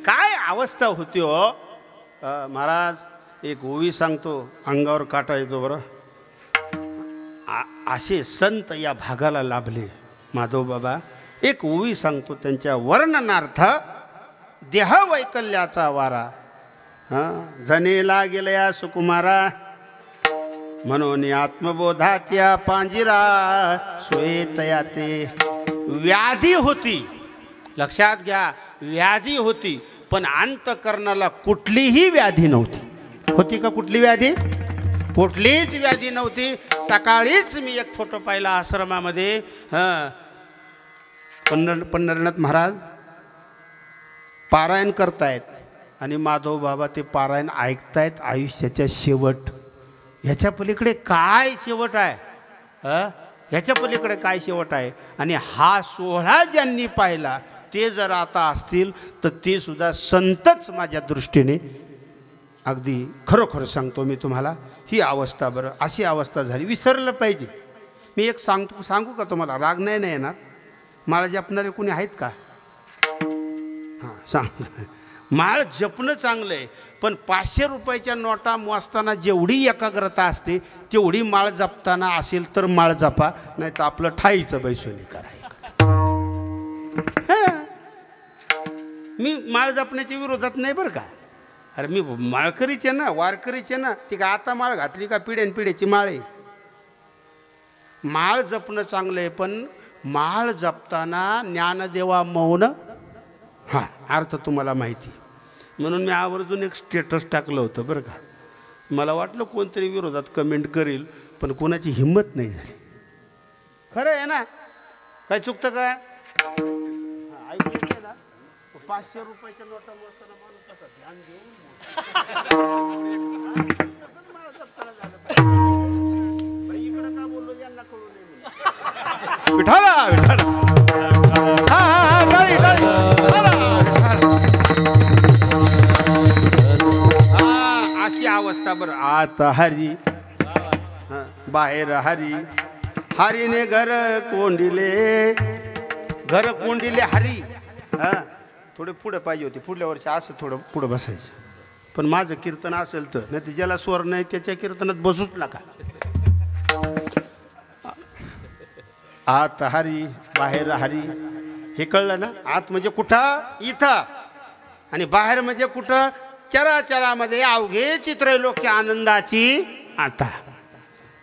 काय अवस्था होती हो महाराज. एक ओवी सांगतो, अंगावर काटा येतो बरं. असे संत या भागाला लाभले माधव बाबा. एक ओवी सांगतो त्यांच्या वर्णनार्थ. देह वैकल्याचा वारा जनेला गेल्या सुकुमारा, म्हणून आत्मबोधाच्या पांजिरा श्वेतया ते. व्याधी होती, लक्षात घ्या, व्याधी होती, पण अंतकरणाला कुठलीही व्याधी नव्हती. होती का कुठली व्याधी? कुठलीच व्याधी नव्हती. सकाळीच मी एक फोटो पाहिला आश्रमामध्ये. पंढरीनाथ महाराज पारायण करतायत आणि माधव बाबा ते पारायण ऐकतायत आयुष्याच्या शेवट. ह्याच्या पलीकडे काय शेवट आहे? ह्याच्या पलीकडे काय शेवट आहे? आणि हा सोहळा ज्यांनी पाहिला ते जर आता असतील तर ते सुद्धा संतच माझ्या दृष्टीने. अगदी खरोखर सांगतो मी तुम्हाला, ही अवस्था, बरं अशी अवस्था झाली. विसरलं पाहिजे. मी एक सांगू का तुम्हाला? राग नाही येणार. माळ जपणारे कोणी आहेत का? हां सांग. माळ जपणं चांगलं आहे, पण 500 रुपयाच्या नोटा मोजताना जेवढी एकाग्रता असते तेवढी माळ जपताना असेल तर माळ जपा, नाही तर आपलं ठाईचं बैसोनी करा. मी माळ जपण्याच्या विरोधात नाही बरं का. अरे मी माळकरीचे ना, वारकरीचे ना. ती का आता माळ घातली का पिढ्यान पिढ्याची माळ आहे. माळ जपणं चांगलं आहे, पण माळ जपताना ज्ञानदेवा मौन. हां अर्थ तुम्हाला माहिती. म्हणून मी आवर्जून एक स्टेटस टाकलं होतं बरं का. मला वाटलं कोणतरी विरोधात कमेंट करेल, पण कोणाची हिंमत नाही झाली. खरं आहे ना? काय चुकतं का? ऐकू येते ना? 500 रुपयाच्या नोटा मोजताना माणूस कसा ध्यान देऊन इकडं का बोललो यांना कळू नये. विठाला विठाला अशी अवस्था. बरं आता हरी, बाहेर हरी. हरीने घर कोंडिले, घर कोंडिले हरी. थोडे पुढे पाहिजे होते, पुढल्या वर्षी असं थोडं पुढं बसायचं. पण माझं कीर्तन असेल तर, नाही तर ज्याला स्वर नाही त्याच्या कीर्तनात बसूच नका. आत हरी बाहेर हरी, हे कळलं ना? आत म्हणजे कुठं? इथं. आणि बाहेर म्हणजे कुठं? चराचरामध्ये अवघे चित्रलोकी आनंदाची आता.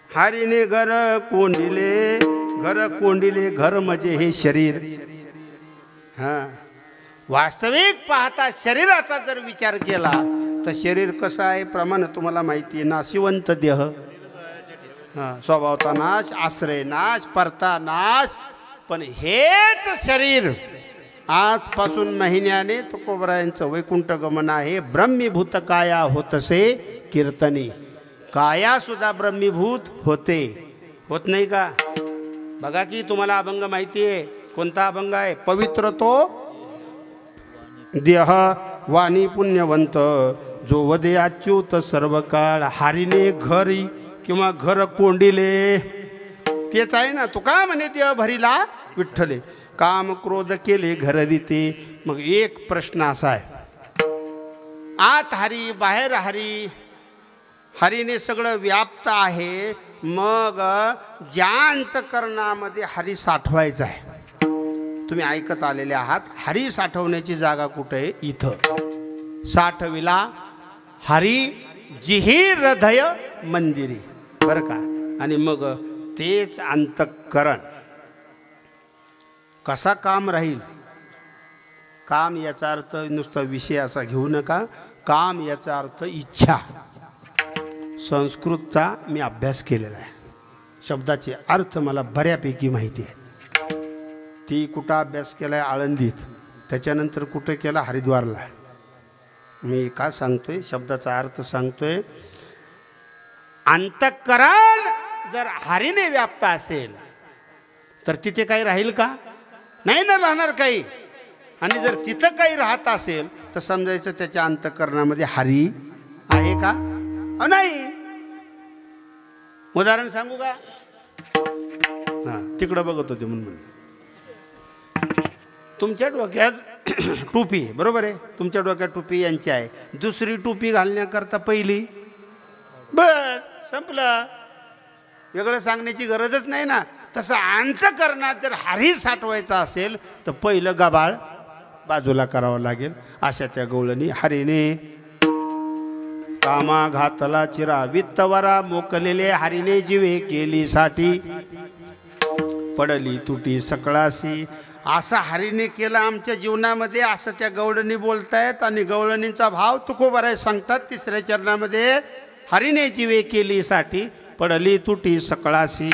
हरीने घर कोंडिले, घर कोंडिले. घर म्हणजे हे शरीर. हां वास्तविक पाहता शरीराचा जर विचार केला तर शरीर कसं आहे? प्रमाण तुम्हाला माहिती आहे. नाशिवंत देह, स्वभावता नाश, आश्रय नाश, परता नाश. पण हेच शरीर आजपासून महिन्याने तुकोबरायांचं वैकुंठ गमन आहे. ब्रह्मीभूत काया होतसे कीर्तनी. काया सुद्धा ब्रह्मीभूत होते, होत नाही का? बघा की तुम्हाला अभंग माहिती आहे. कोणता अभंग आहे? पवित्र तो देह वाणी पुण्यवंत, जो वदे अच्युत सर्व काळ. हरीने घरी किंवा घर कोंडिले, तेच आहे ना. तू का म्हणे देह भरीला विठ्ठले, काम क्रोध केले घर रीते. मग एक प्रश्न असा आहे, आत हरी बाहेर हरी, हरीने सगळं व्याप्त आहे. मग ज्या अंतकरणामध्ये हरी साठवायचा आहे, तुम्ही ऐकत आलेले आहात. हरी साठवण्याची जागा कुठे आहे? इथं. साठविला हरी जिही हृदय मंदिरी, बरं का. आणि मग तेच अंतःकरण कसा काम राहील? काम याचा अर्थ नुसता विषय असा घेऊ नका. काम याचा अर्थ इच्छा. संस्कृतचा मी अभ्यास केलेला आहे. शब्दाचे अर्थ मला बऱ्यापैकी माहिती आहे. ती कुठं अभ्यास केला आहे? आळंदीत. त्याच्यानंतर कुठं केला? हरिद्वारला. मी का सांगतोय? शब्दाचा अर्थ सांगतोय. अंतःकरण जर हरीने व्याप्त असेल तर तिथे काही राहील का? नाही ना राहणार काही. आणि जर तिथं काही राहत असेल तर समजायचं त्याच्या अंतःकरणामध्ये हरी आहे का? नाही. उदाहरण सांगू का? तिकडं बघत होते म्हणून. तुमच्या डोक्यात टोपी, बरोबर आहे? तुमच्या डोक्यात टोपी यांची आहे. दुसरी टोपी घालण्याकरता पहिली, बस संपलं. वेगळं सांगण्याची गरजच नाही ना. तसं अंतःकरणात जर हरी साठवायचा असेल तर पहिलं गबाळ बाजूला करावं लागेल. अशा त्या गवळणी हरीने कामा घातला चिरा, वित्तवरा मोकलेले हरीने जीवे केली साठी. पडली तुटी सकळाशी, असं हरीने केलं आमच्या जीवनामध्ये, असं त्या गवळणी बोलतायत. आणि गवळणींचा भाव तुकोबराय सांगतात 3ऱ्या चरणामध्ये. हरीने जीवे केली साठी, पडली तुटी सकळाशी.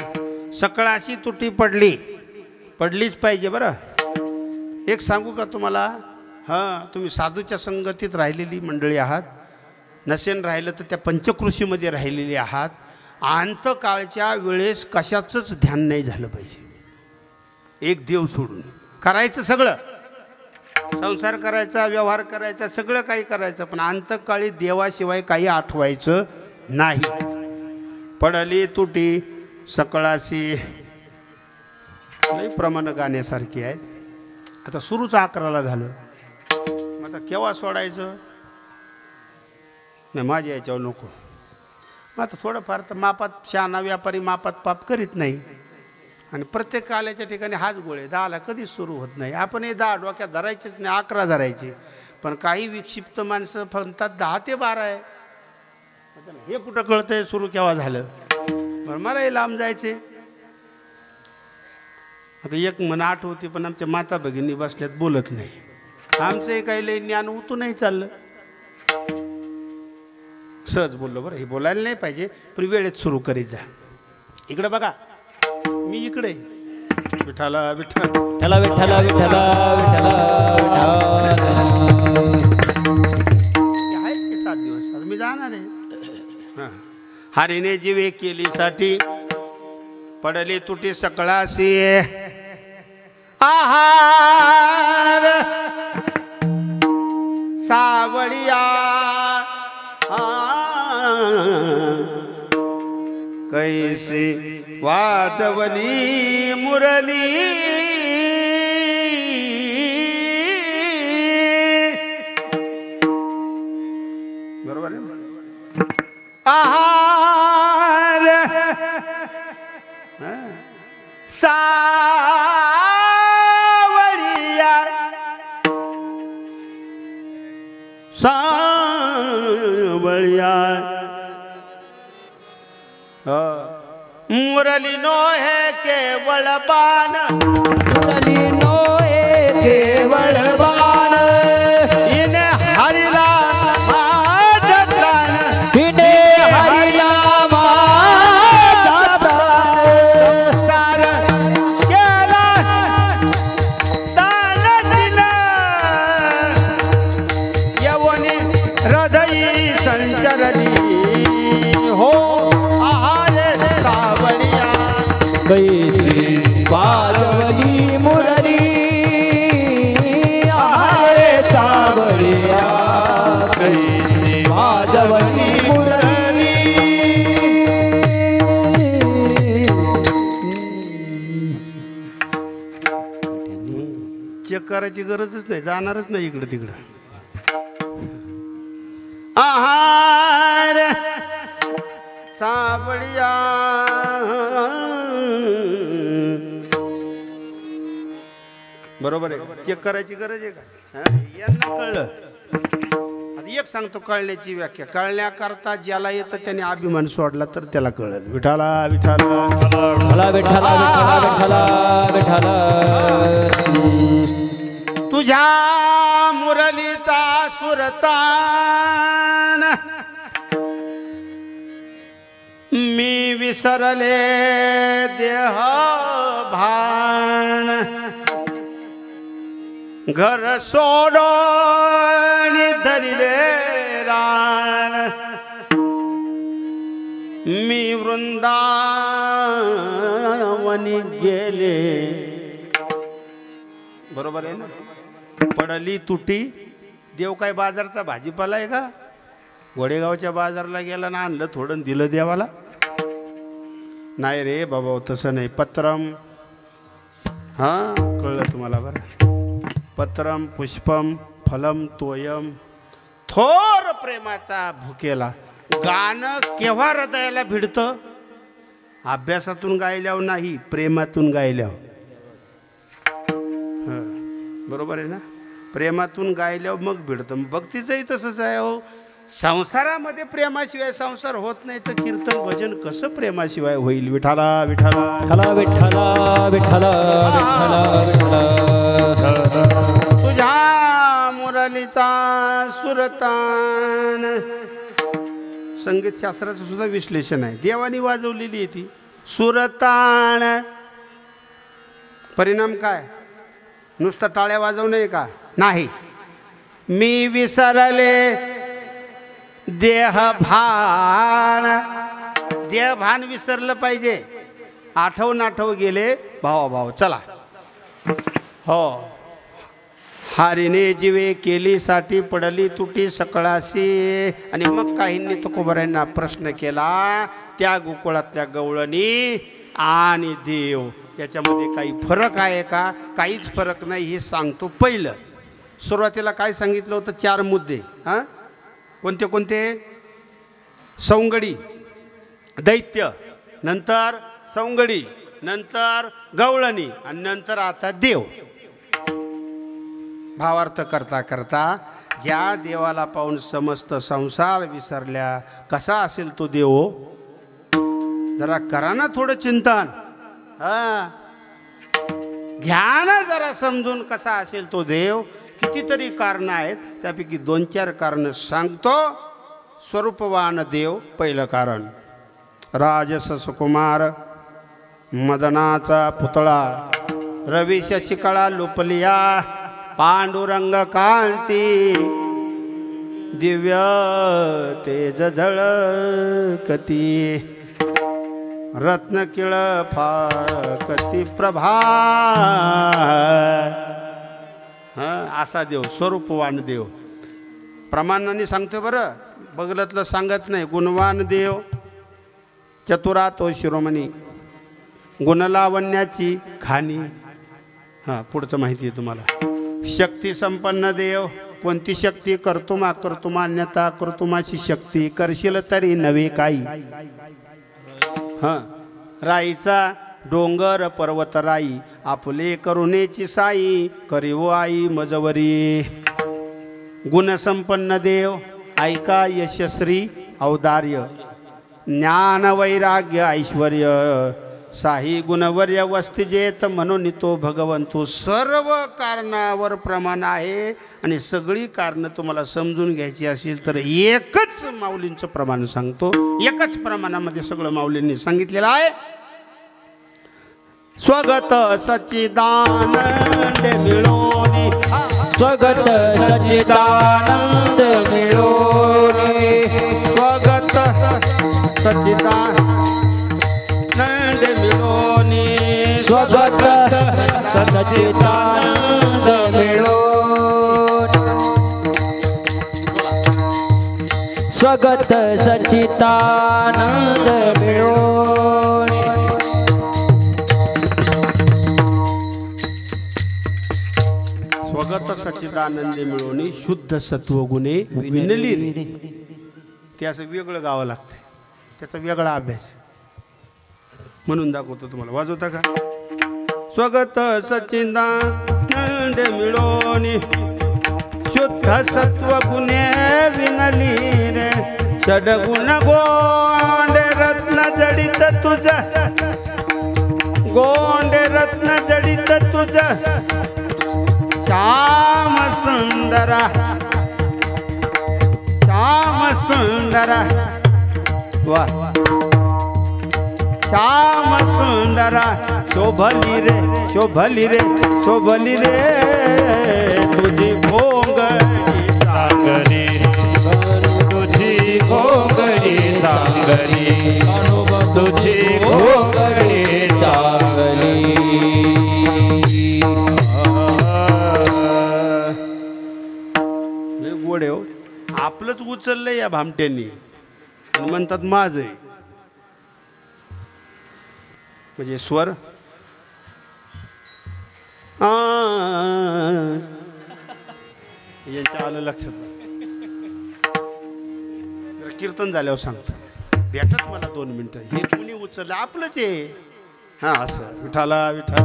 सकळाशी तुटी पडली, पडलीच पाहिजे बरं. एक सांगू का तुम्हाला? हां तुम्ही साधूच्या संगतीत राहिलेली मंडळी आहात. नसेन राहिलं तर त्या पंचकृषीमध्ये राहिलेली आहात. अंतकाळच्या वेळेस कशाचंच ध्यान नाही झालं पाहिजे. एक देव सोडून करायचं सगळं, संसार करायचा, व्यवहार करायचा, सगळं काही करायचं, पण अंतकाळी देवाशिवाय काही आठवायचं नाही. पडली तुटी सकळाशी लई प्रमाण गाण्यासारखी आहेत. आता सुरूच 11ला झालं, मग आता केव्हा सोडायचं? नाही माझ्या याच्यावर नको. मग आता थोडंफार तर मापात, शहाणा व्यापारी मापात पाप करीत नाही. आणि प्रत्येक काल्याच्या ठिकाणी हाच गोळे 10ला कधीच सुरू होत नाही. आपण हे 10 डोक्यात धरायचेच नाही, 11 धरायचे. पण काही विक्षिप्त माणसं म्हणतात 10 ते 12 आहे. हे कुठं कळतंय सुरू केव्हा झालं? बरं मलाही लांब जायचे. आता एक मन आठवते, पण आमच्या माता भगिनी बसल्यात बोलत नाही. आमचंही काही लई ज्ञान उतू नाही चाललं. सहज बोललो बरं, हे बोलायला नाही पाहिजे, पण वेळेत सुरू करीत जा. इकडे बघा, मी इकडे. विठाला विठ्ठल विठ्ठला विठ्ठला विठ्ठला आहेत की 7 दिवस. आता मी जाणार आहे. हां, हरीने जीवे केलीसाठी पडली तुटी सकळाशी आहार सावळिया कैसे वाजवली मुरली बरोबर आहे. आहार सावळिया सावळिया मुरली नो है केवळ बाण, मुरली नोए केवळ बाण, इने हरिला माझा प्राण, हिने हरिला माझा प्राण, संसार केला दान दिला, यवनी हृदयी संचरली हो कैसी वाजवली मुरली आहे सावळिया, कैसी वाजवली मुरली. चेक करायची गरजच नाही, जाणारच नाही इकडं तिकडं. आहार सावळिया बरोबर आहे. चेक करायची गरज आहे का? यांना कळलं. आता एक सांगतो कळण्याची व्याख्या. कळण्याकरता ज्याला येतं त्याने अभिमान सोडला तर त्याला कळलं. विठाला विठाला विठ्ठला विठ्ठला विठ्ठला विठ्ठला तुझ्या मुरलीचा सुरतान मी विसरले देह भान, घर सोडून धरिले रान, मी वृंदावनी गेले. बरोबर आहे ना? पडली तुटी. देव काय बाजारचा भाजीपाला आहे का? वडेगावच्या बाजारला गेला ना, आणलं थोडं दिलं देवाला? नाही रे बाबा, तसं नाही. पत्रम, हां कळलं तुम्हाला बरं. पत्रम पुष्पम फलम तोयम, थोर प्रेमाचा भुकेला. गाणं केव्हा हृदयाला भिडतं? अभ्यासातून गायल्यावर नाही, प्रेमातून गायल्यावर. बरोबर आहे ना? प्रेमातून गायल्यावर मग भिडतं. भक्तीचंही तसंच आहे हो. संसारामध्ये प्रेमाशिवाय संसार होत नाही, तर कीर्तन भजन कसं प्रेमाशिवाय होईल? विठाला विठाला विठ्ठला विठ्ठला विठ्ठला विठ्ठला विठ्ठला. तुझ्या मुरलीचा सुरतान. संगीत शास्त्राचं सुद्धा विश्लेषण आहे. देवानी वाजवलेली आहे ती सुरतान. परिणाम काय? नुसतं टाळ्या वाजवणे का? नाही. मी विसरले देह भान, देहभान विसरलं पाहिजे. आठव गेले भावा चला. हो, हारीने जीवे केली साठी पडली तुटी सकळाशी. आणि मग काहींनी तुकोबारायांना प्रश्न केला, त्या गोकुळातल्या गवळणी आणि देव याच्यामध्ये काही फरक आहे का? काहीच फरक नाही हे सांगतो. पहिलं सुरुवातीला काय सांगितलं होतं? 4 मुद्दे. हां, कोणते कोणते? सौंगडी, दैत्य, नंतर सौंगडी, नंतर गवळणी आणि नंतर आता देव. भावार्थ करता करता ज्या देवाला पाहून समस्त संसार विसरल्या, कसा असेल तो देव? जरा करा ना थोडं चिंतन. घ्या ना जरा समजून, कसा असेल तो देव. कितीतरी कारण आहेत, त्यापैकी 2-4 कारण सांगतो. स्वरूपवान देव पहिलं कारण. राजस सुकुमार, मदनाचा पुतळा, रवी शशिकळा लुपलिया, पांडुरंग कांती, दिव्य तेज झळकती, रत्न किळ फाकती प्रभा. असा देव, स्वरूपवान देव. प्रमाणाने सांगतोय बरं, बगलतलं सांगत नाही. गुणवान देव, चतुरा तो शिरोमणी, गुणलावण्याची खाणी. पुढचं माहिती आहे तुम्हाला. शक्ती संपन्न देव. कोणती शक्ती? कर्तुमा कर्तुमान्यता, कर्तुमाची शक्ती. करशील तरी नवे काही. राईचा डोंगर पर्वत राई, आपले करुणेची साई, करीवो आई मजवरी. गुणसंपन्न देव. ऐका यशस्वी औदार्य, ज्ञान वैराग्य ऐश्वर्य, साही गुणवर्य वस्तिजेत म्हणून तो भगवंतू. सर्व कारणावर प्रमाण आहे. आणि सगळी कारणं तुम्हाला समजून घ्यायची असेल तर एकच माऊलींचं प्रमाण सांगतो. एकच प्रमाणामध्ये सगळं माऊलींनी सांगितलेलं आहे. स्वगत सच्चिदानंद मिळोनी, स्वगत सच्चिदानंद मिळोनी, स्वगत सच्चिदानंद मिळोनी, स्वगत सच्चिदानंद मिळोनी, स्वगत सच्चिदानंद मिळोनी. स्वगत सच्चिदानंद मिळोनी, शुद्ध सत्वगुणे विनली. ते असं वेगळं गावं लागतं, त्याचा वेगळा अभ्यास. म्हणून दाखवतो तुम्हाला. वाजवता का? स्वगत सच्चिदानंद मिळोनी, शुद्ध सत्वगुणे विनली रे. षडगुण गोंडे रत्न जडित तुझ, गोंडे रत्न जडित तुझ, श्याम सुंदरा, श्याम सुंदरा. वा, श्याम सुंदरा. शोभली रे, शोभली रे, शोभली रे तुझी घोंगडी चांगली, तुझी घोंगडी चांगली, तुझी घोंगडी चांगली. गोडे हो, आपलंच उचललंय या भामट्यांनी आणि म्हणतात माझं आहे. म्हणजे स्वर यांच्या आलं लक्षात. कीर्तन झाल्यावर सांगतो. भेटत मला 2 मिनिटं. हे कुणी उचललं? आपलंच आहे. असं विठाला विठाला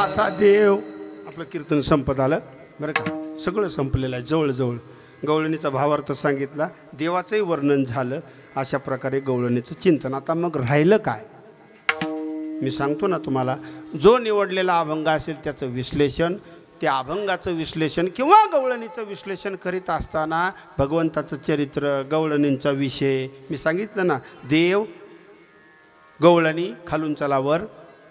असा देव. आपलं कीर्तन संपत आलं बरं का. सगळं संपलेलं आहे जवळजवळ. गवळणीचा भावार्थ सांगितला, देवाचंही वर्णन झालं. अशा प्रकारे गवळणीचं चिंतन. आता मग राहिलं काय? मी सांगतो ना तुम्हाला. जो निवडलेला अभंग असेल त्याचं विश्लेषण, त्या अभंगाचं विश्लेषण किंवा गवळणीचं विश्लेषण करीत असताना भगवंताचं चरित्र, गवळणींचा विषय मी सांगितलं ना. देव, गवळणी, खालून चला वर,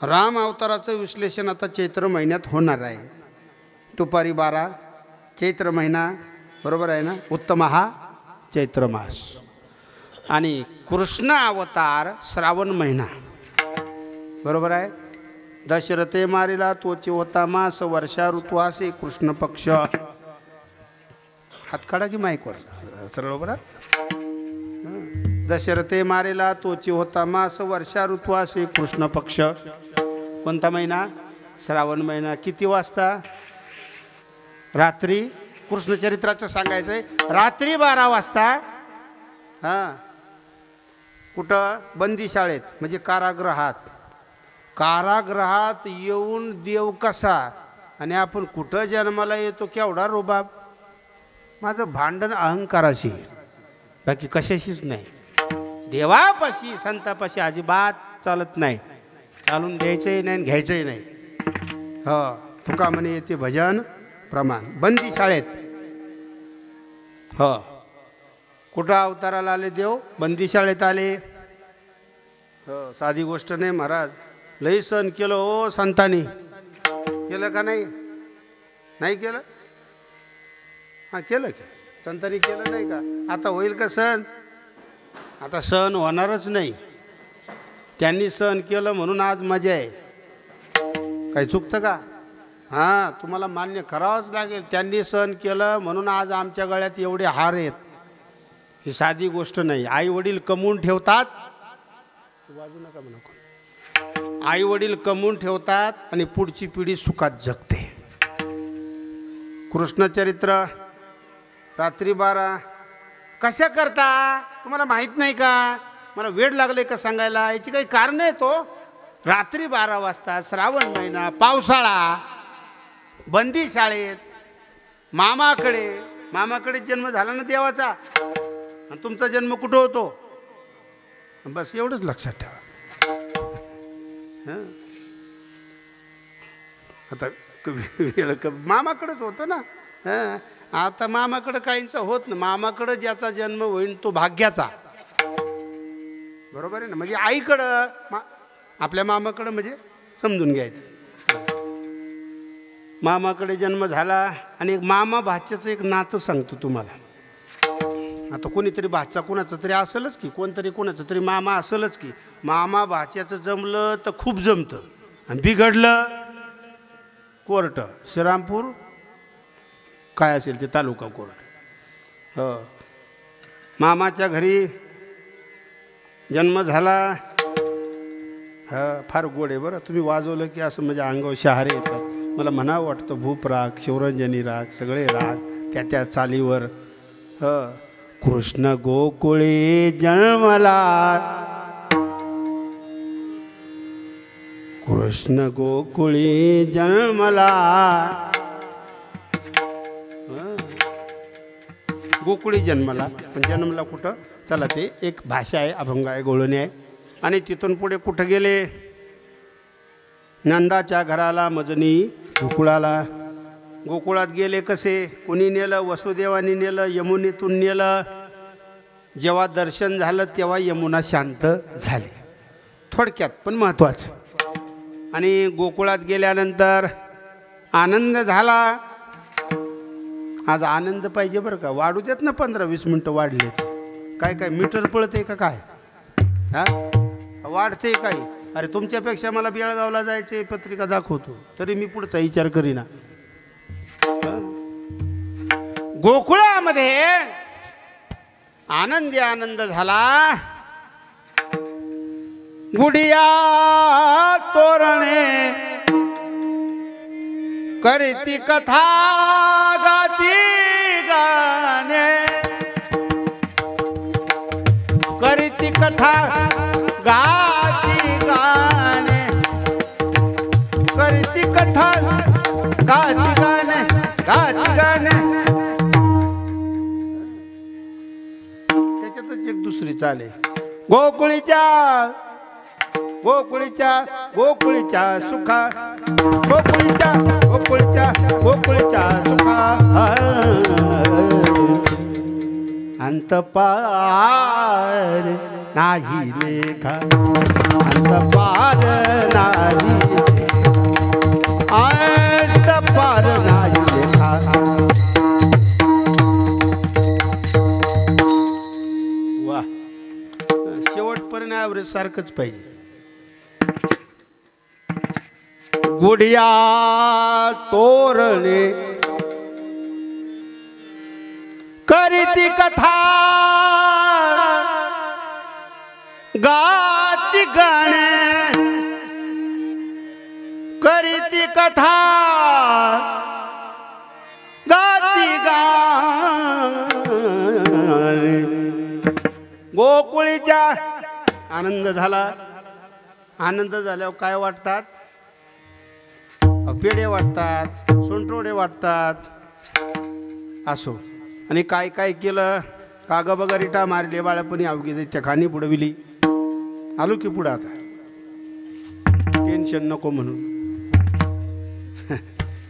राम अवताराचं विश्लेषण आता चैत्र महिन्यात होणार आहे. दुपारी 12 चैत्र महिना बरोबर आहे ना. उत्तम हा चैत्र मास. आणि कृष्ण अवतार श्रावण महिना बरोबर आहे. दशरथे मारिला तोची होता मास वर्षा ऋतू असे कृष्ण पक्ष. हात काढा की माईकवर सरळ बरोबर. दशरथे मारेला तोची होता मास वर्षा ऋतू असे कृष्ण पक्ष. कोणता महिना? श्रावण महिना. किती वाजता? रात्री. कृष्णचरित्राचं सांगायचं आहे रात्री 12 वाजता. हां कुठं? बंदीशाळेत म्हणजे कारागृहात. कारागृहात येऊन देव कसा आणि आपण कुठं जन्माला येतो केवढा रुबाब. माझं भांडण अहंकाराशी बाकी कशाशीच नाही. देवापाशी संतापाशी अजिबात चालत नाही. चालून द्यायचंही नाही घ्यायचंही नाही. हो तुका म्हणे येते भजन प्रमाण. बंदीशाळेत. हो कुठं अवताराला आले देव? बंदीशाळेत आले. हो साधी गोष्ट नाही महाराज. लई सण केलं हो संतांनी. केलं का नाही? नाही केलं? हां केलं की संतांनी केलं नाही का? आता होईल का सण? आता सण होणारच नाही. त्यांनी सण केलं म्हणून आज मजा आहे. काही चुकतं का? हां तुम्हाला मान्य करावंच लागेल. त्यांनी सण केलं म्हणून आज आमच्या गळ्यात एवढे हार आहेत. ही साधी गोष्ट नाही. आई वडील कमवून ठेवतात. वाजू नका म्हणा. आई वडील कमवून ठेवतात आणि पुढची पिढी सुखात जगते. कृष्णचरित्र रात्री 12 कशा करता तुम्हाला माहीत नाही का? मला वेळ लागले का सांगायला? याची काही कारण आहे तो. रात्री 12 वाजता श्रावण महिना पावसाळा बंदी शाळेत मामाकडे. मामाकडे जन्म झाला ना देवाचा. आणि तुमचा जन्म कुठं होतो? बस एवढंच लक्षात ठेवा. आता मामाकडेच होतो ना. हां आता मामाकडं काहींचा होत ना. मामाकडं ज्याचा जन्म होईल तो भाग्याचा. बरोबर आहे ना. म्हणजे आईकडं आपल्या मामाकडं म्हणजे समजून घ्यायचं. मामाकडे जन्म झाला आणि एक मामा भाच्याचं एक नातं सांगतो तुम्हाला. आता कोणीतरी भाचा कोणाचं तरी असेलच की. कोणतरी कोणाचं तरी मामा असेलच की. मामा भाच्याचं जमलं तर खूप जमतं आणि बिघडलं कोर्ट. श्रीरामपूर काय असेल ते तालुका कोर्ट. हो मामाच्या घरी जन्म झाला. हा फार गोड आहे बरं. तुम्ही वाजवलं की असं म्हणजे अंगावर शहारे येतात. मला म्हणावं वाटतं भूप राग शिवरंजनी राग सगळे राग त्या चालीवर. कृष्ण गोकुळी जन्मला. कृष्ण गोकुळी जन्मला. गोकुळी जन्मला पण जन्मला कुठं? चला ते एक भाषा आहे अभंग आहे गोळणी आहे. आणि तिथून पुढे कुठं गेले? नंदाच्या घराला मजनी गोकुळाला. गोकुळात गेले कसे? कोणी नेलं? वसुदेवानी नेलं. यमुनेतून नेलं. जेव्हा दर्शन झालं तेव्हा यमुना शांत झाली. थोडक्यात पण महत्त्वाचं. आणि गोकुळात गेल्यानंतर आनंद झाला. आज आनंद पाहिजे बरं का. वाढू देत ना 15-20 मिनटं वाढले. काय काय मीटर पळते का काय? हां वाढते काही. अरे तुमच्यापेक्षा मला बेळगावला जायचे पत्रिका दाखवतो तरी मी पुढचा विचार करीना. गोकुळामध्ये आनंदी आनंद झाला. गुडिया तोरणे करीती कथा गाती गाणे. करीती कथा गाती गाणे. करीती कथा गाती गाणे. गाती गाणे. त्याच्यातच एक दुसरी चाले. गोकुळीच्या गोकुळीच्या गोकुळीच्या सुखा. गोकुळीच्या गोकुळीच्या गोकुळीच्या सुखा. अंत पार नाही लेखा अंत पार नाही अंत पार नाही लेखा वा शेवटपर्यंत ॲव्हरेज सारखंच पाहिजे गुडिया तोरणे करीती कथा गाती गाणे करीती कथा गाती गाणे गोकुळीच्या आनंद झाला आनंद झाल्यावर काय वाटतात पेढे वाटतात सोंटोडे वाटतात असो आणि काय काय केलं काग बगारीटा मारले बाळपणी अवघी त्या खाणी पुढविली आलो की पुढं आता टेन्शन नको म्हणून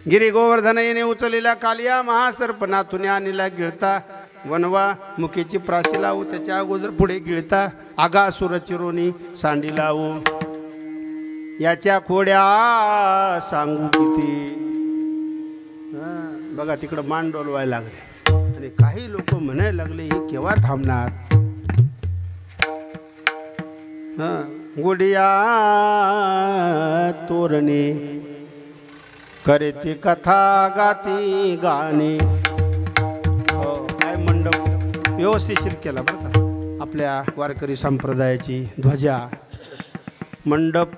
गिरी गोवर्धन येणे उचललेला कालिया महासर्पनाथुने आणलेला गिळता वनवा मुखेची प्राशी लावू त्याच्या अगोदर पुढे गिळता आगासुर चिरोनी सांडी लावू याच्या खोड्या सांगू किती बघा तिकडं मान डोलवायला लागले आणि काही लोक म्हणायला लागले हे केव्हा थांबणार गुडिया तोरणे करीती कथा गाती गाणे काय मंडप व्यवस्थिशीर केला बरं का आपल्या वारकरी संप्रदायाची ध्वजा मंडप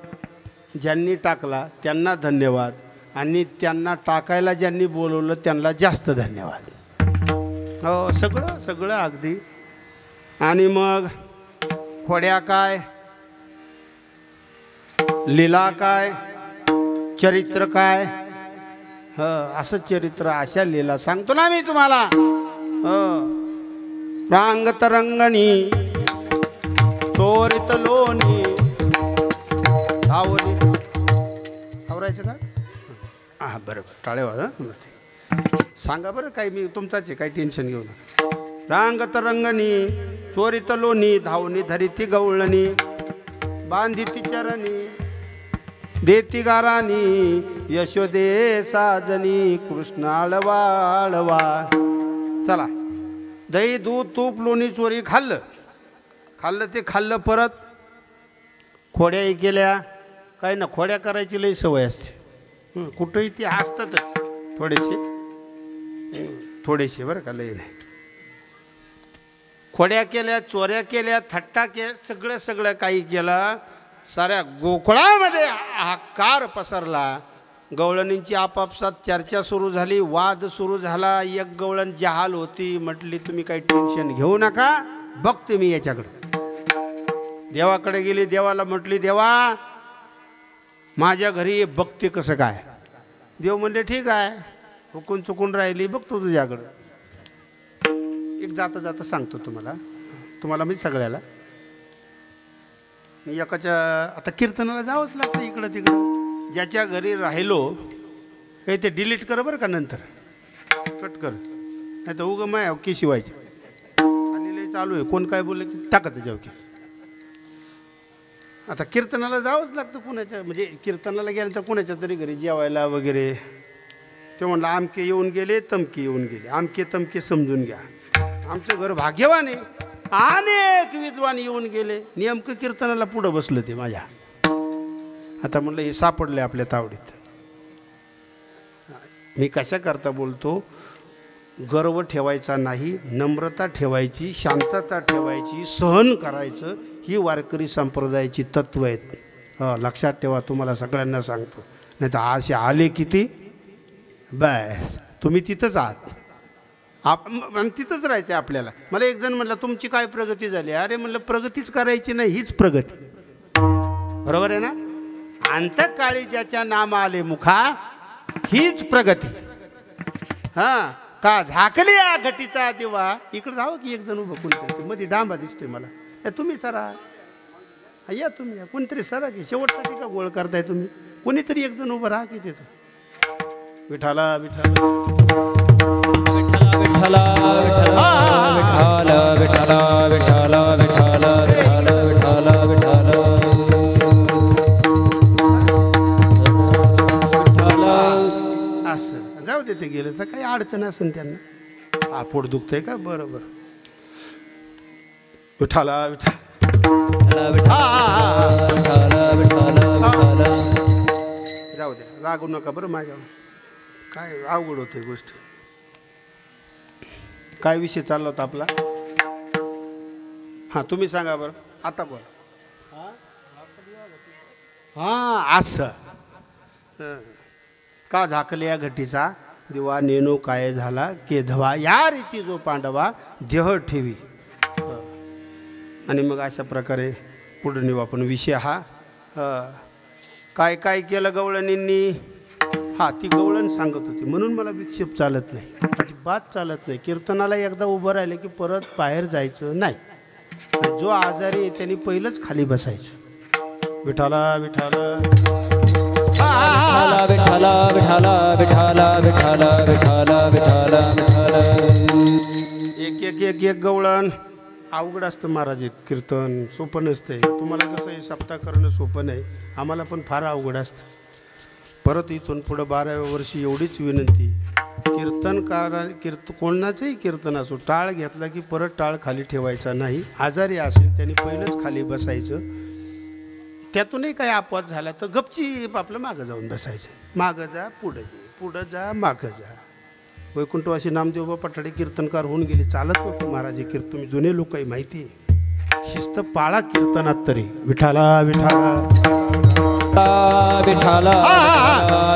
ज्यांनी टाकला त्यांना धन्यवाद आणि त्यांना टाकायला ज्यांनी बोलवलं त्यांना जास्त धन्यवाद हो सगळं सगळं अगदी आणि मग खोड्या काय लीला काय चरित्र काय असं चरित्र अशा लीला सांगतो ना मी तुम्हाला रांग तरंगणी चोरित लोणी आवरी आवरायचं का हां बरोबर टाळे वाजा सांगा बरं काही मी तुमचाच आहे काही टेन्शन घेऊ नका रांग तरंगणी चोरित लोणी धावणी धरिती गवळणी बांधिती चरणी देती गारानी यशोदे साजनी कृष्ण आळवा आळवा चला दही दूध तूप लोणी चोरी खाल्लं ते खाल्लं परत खोड्याही केल्या काही ना खोड्या करायची लई सवय असते कुठंही ती असतातच थोडेसे बरं का लई नाही खोड्या केल्या चोऱ्या केल्या थट्टा केल्या सगळं काही केलं साऱ्या गोकुळामध्ये हाकार पसरला गवळणींची आपापसात चर्चा सुरू झाली वाद सुरू झाला एक गवळण जहाल होती म्हटली तुम्ही काही टेन्शन घेऊ नका बघते मी याच्याकडे देवाकडे गेली देवाला म्हटली देवा माझ्या घरी बघते कसं काय देव म्हणले ठीक आहे हुकून चुकून राहिली बघतो तुझ्याकडं एक जाता जाता सांगतो तुम्हाला मी सगळ्याला मी एकाच्या आता कीर्तनाला जावंच लागतं इकडं तिकडं ज्याच्या घरी राहिलो काही ते डिलीट कर बरं का नंतर कट कर नाही तर उगं माय की शिवायचे आणि लय चालू आहे कोण काय बोललं की टाकत त्याच्यावर की आता कीर्तनाला जावंच लागतं कुणाच्या म्हणजे कीर्तनाला गेल्यानंतर कुणाच्या तरी घरी जेवायला वगैरे ते म्हणलं आमके येऊन गेले तमके येऊन गेले आमके तमके समजून घ्या आमचं घर भाग्यवान आहे अनेक विद्वान येऊन गेले नेमकं कीर्तनाला पुढं बसलं ते माझ्या आता म्हणलं हे सापडले आपल्या तावडीत मी कशा करता बोलतो गर्व ठेवायचा नाही नम्रता ठेवायची शांतता ठेवायची सहन करायचं ही वारकरी संप्रदायाची तत्व आहेत लक्षात ठेवा तुम्हाला सगळ्यांना सांगतो नाही तर असे आले किती बस तुम्ही तिथंच आहात आणि तिथंच राहायचं आहे आपल्याला मला एक जण म्हटलं तुमची काय प्रगती झाली अरे म्हणलं प्रगतीच करायची नाही हीच प्रगती बरोबर आहे ना अंतकाळी ज्याच्या नाम आले मुखा हीच प्रगती हां का झाकली या घटीचा दिवा इकडं राहा की एक जण उभं कोणतरी मध्ये डांबा दिसतोय मला तुम्ही सरा या तुम्ही या कोणतरी सरा की शेवटसाठी का गोळ करताय तुम्ही कोणीतरी एक जण उभं राहा की तिथं विठाला विठाला विठाला विठाला विठाला विठाला विठाला विठाला तर काही अडचण असेल त्यांना. हा पोट दुखतंय का? बरं बरं. विठाला विठा जाऊ द्या, रागू नका बरं माझ्यावर. काय अवघड होते गोष्ट. काय विषय चालला होता आपला? हां तुम्ही सांगा बरं आता. बोला. हां असं का झाकले या घटीचा दिवा नेनो काय झाला केधवा या रीती जो पांडवा देह ठेवी. आणि मग अशा प्रकारे पुढे नेऊ आपण विषय हा. काय काय केलं गवळणींनी. हा ती गवळण सांगत होती म्हणून मला विक्षेप चालत नाही, अजिबात चालत नाही. कीर्तनाला एकदा उभं राहिलं की परत बाहेर जायचं नाही. जो आजारी आहे त्यांनी पहिलंच खाली बसायचं. विठाला विठाला विठाला विठाला विठाला विठाला विठाला विठाला विठाला. एक एक एक एक गवळण अवघड असतं महाराज. कीर्तन सोपं नसतंय. तुम्हाला जसं हे सप्ताह करणं सोपं नाही, आम्हाला पण फार अवघड असतं. परत इथून पुढं 12व्या वर्षी एवढीच विनंती, कोणाचंही कीर्तन असो टाळ घेतला की परत टाळ खाली ठेवायचा नाही. आजारी असेल त्यांनी पहिलंच खाली बसायचं. त्यातूनही काही अपवाद झाला तर गपचीप आपलं मागं जाऊन बसायचं. मागं जा पुढं पुढं जा मागं जा. वैकुंठवासी नामदेवबा पठाडे कीर्तनकार होऊन गेले. चालत नव्हतं महाराज कीर्तन. तुम्ही जुने लोक काही माहिती आहे. शिस्त पाळा कीर्तनात तरी. विठाला विठाला विठाला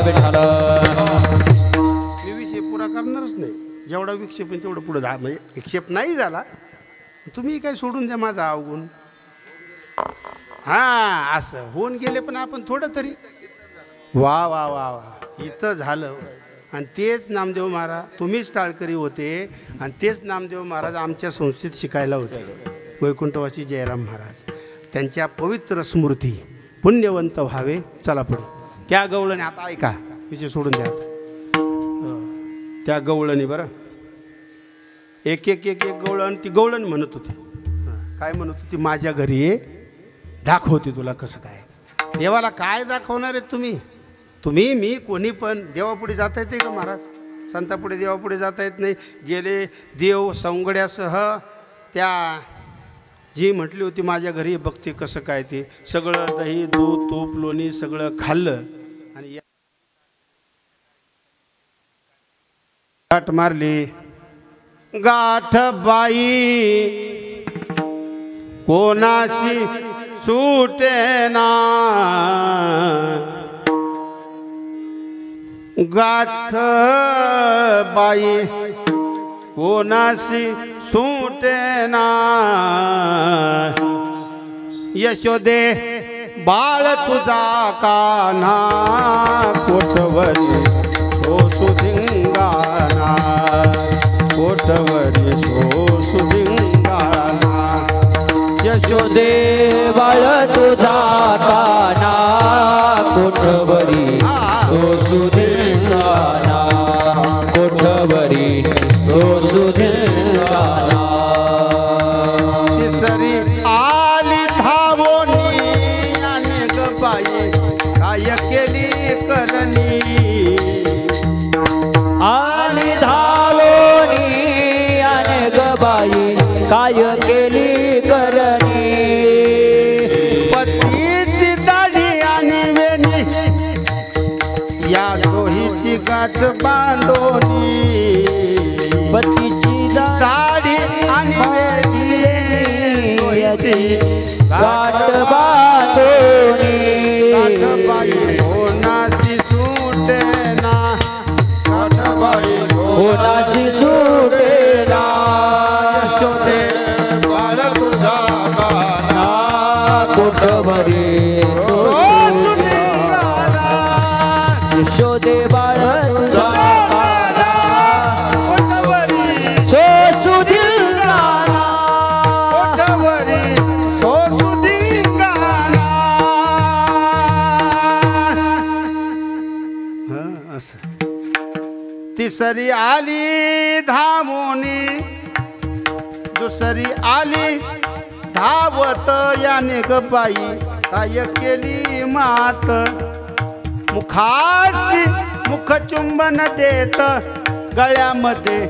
विठाला. मी विषय पुरा करणारच नाही. जेवढा विक्षेप आहे तेवढं पुढं जा. म्हणजे विक्षेप नाही झाला तुम्ही काय सोडून द्या माझा अवगुण. हां असं होऊन गेले पण आपण थोडं तरी वा वा वा वा इथं झालं. आणि तेच नामदेव महाराज, तुम्हीच टाळकरी होते आणि तेच नामदेव महाराज आमच्या संस्थेत शिकायला होते. वैकुंठवासी जयराम महाराज, त्यांच्या पवित्र स्मृती पुण्यवंत व्हावे. चला पुढे. त्या गवळणी आता ऐका, विषय सोडून द्या. त्या गवळणी बरं एक एक एक एक गवळण. ती गवळण म्हणत होती. काय म्हणत होती? माझ्या घरी ये, दाखवते तुला कसं काय. देवाला काय दाखवणार आहेत तुम्ही? तुम्ही मी कोणी पण देवापुढे जाता येते का महाराज? संतापुढे देवापुढे जाता येत नाही. गेले देव सौंगड्यासह त्या जी म्हटली होती माझ्या घरी बघते कसं काय. ते सगळं दही दूध तूप लोणी सगळं खाल्लं आणि गाठ मारली. गाठ बाई कोणाशी सुटेना, गाठ बाई कोणाशी सुटेना. यशोदे बाळ तुझा कान्हा कोठवरी सोसुधिंगाना, कोठवरी सोसुधिंगाना. यशोदे बाळ तुझा काना कोठवरी सुधिंगाना, कोठवरी सुधिंगाना. तिसरी आली धावोनी अनेक बाई काय केली करणी. आली धावोनी अनेक बाई काय केली करणी. पतीची दाढी आणि वेणी या दोहीची गाठ बांधोनी. पतीची दाढी आणि वेणी गाठ बांधोनी. गाठबाई कोणाशी सुटेना, गाठबाई कोणाशी सुटेना. यशोदे बाळ तुझा कान्हा कोठवरी यशोदे बाळ तुझा काना कोठवरी सोसुधिंगाना. कोठवरी सोसुधिंगाना. असं तिसरी आली धामोनी, दुसरी आली धावत याने ग बाई काय केली मात. मुखाशी मुखचुंबन देत गळ्यामध्ये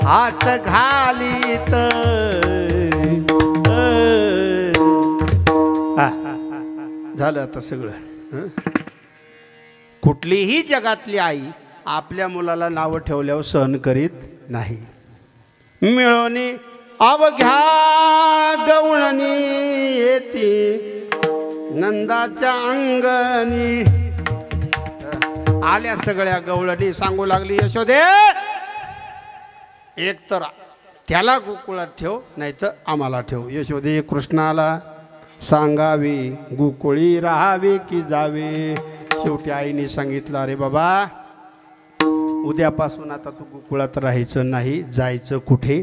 हात घालीत. झालं आता सगळं. कुठलीही जगातली आई आपल्या मुलाला नावं ठेवल्यावर सहन करीत नाही. मिळवणी अवघ्या गवळणी येती नंदाच्या अंगणी. आल्या सगळ्या गवळणी सांगू लागली यशोदे एक तर त्याला गोकुळात ठेव नाही तर आम्हाला ठेव. यशोदे कृष्णाला सांगावे गोकुळी राहावे की जावे. शेवटी आईने सांगितलं अरे बाबा उद्यापासून आता तू गोकुळात राहायचं नाही. जायचं कुठे?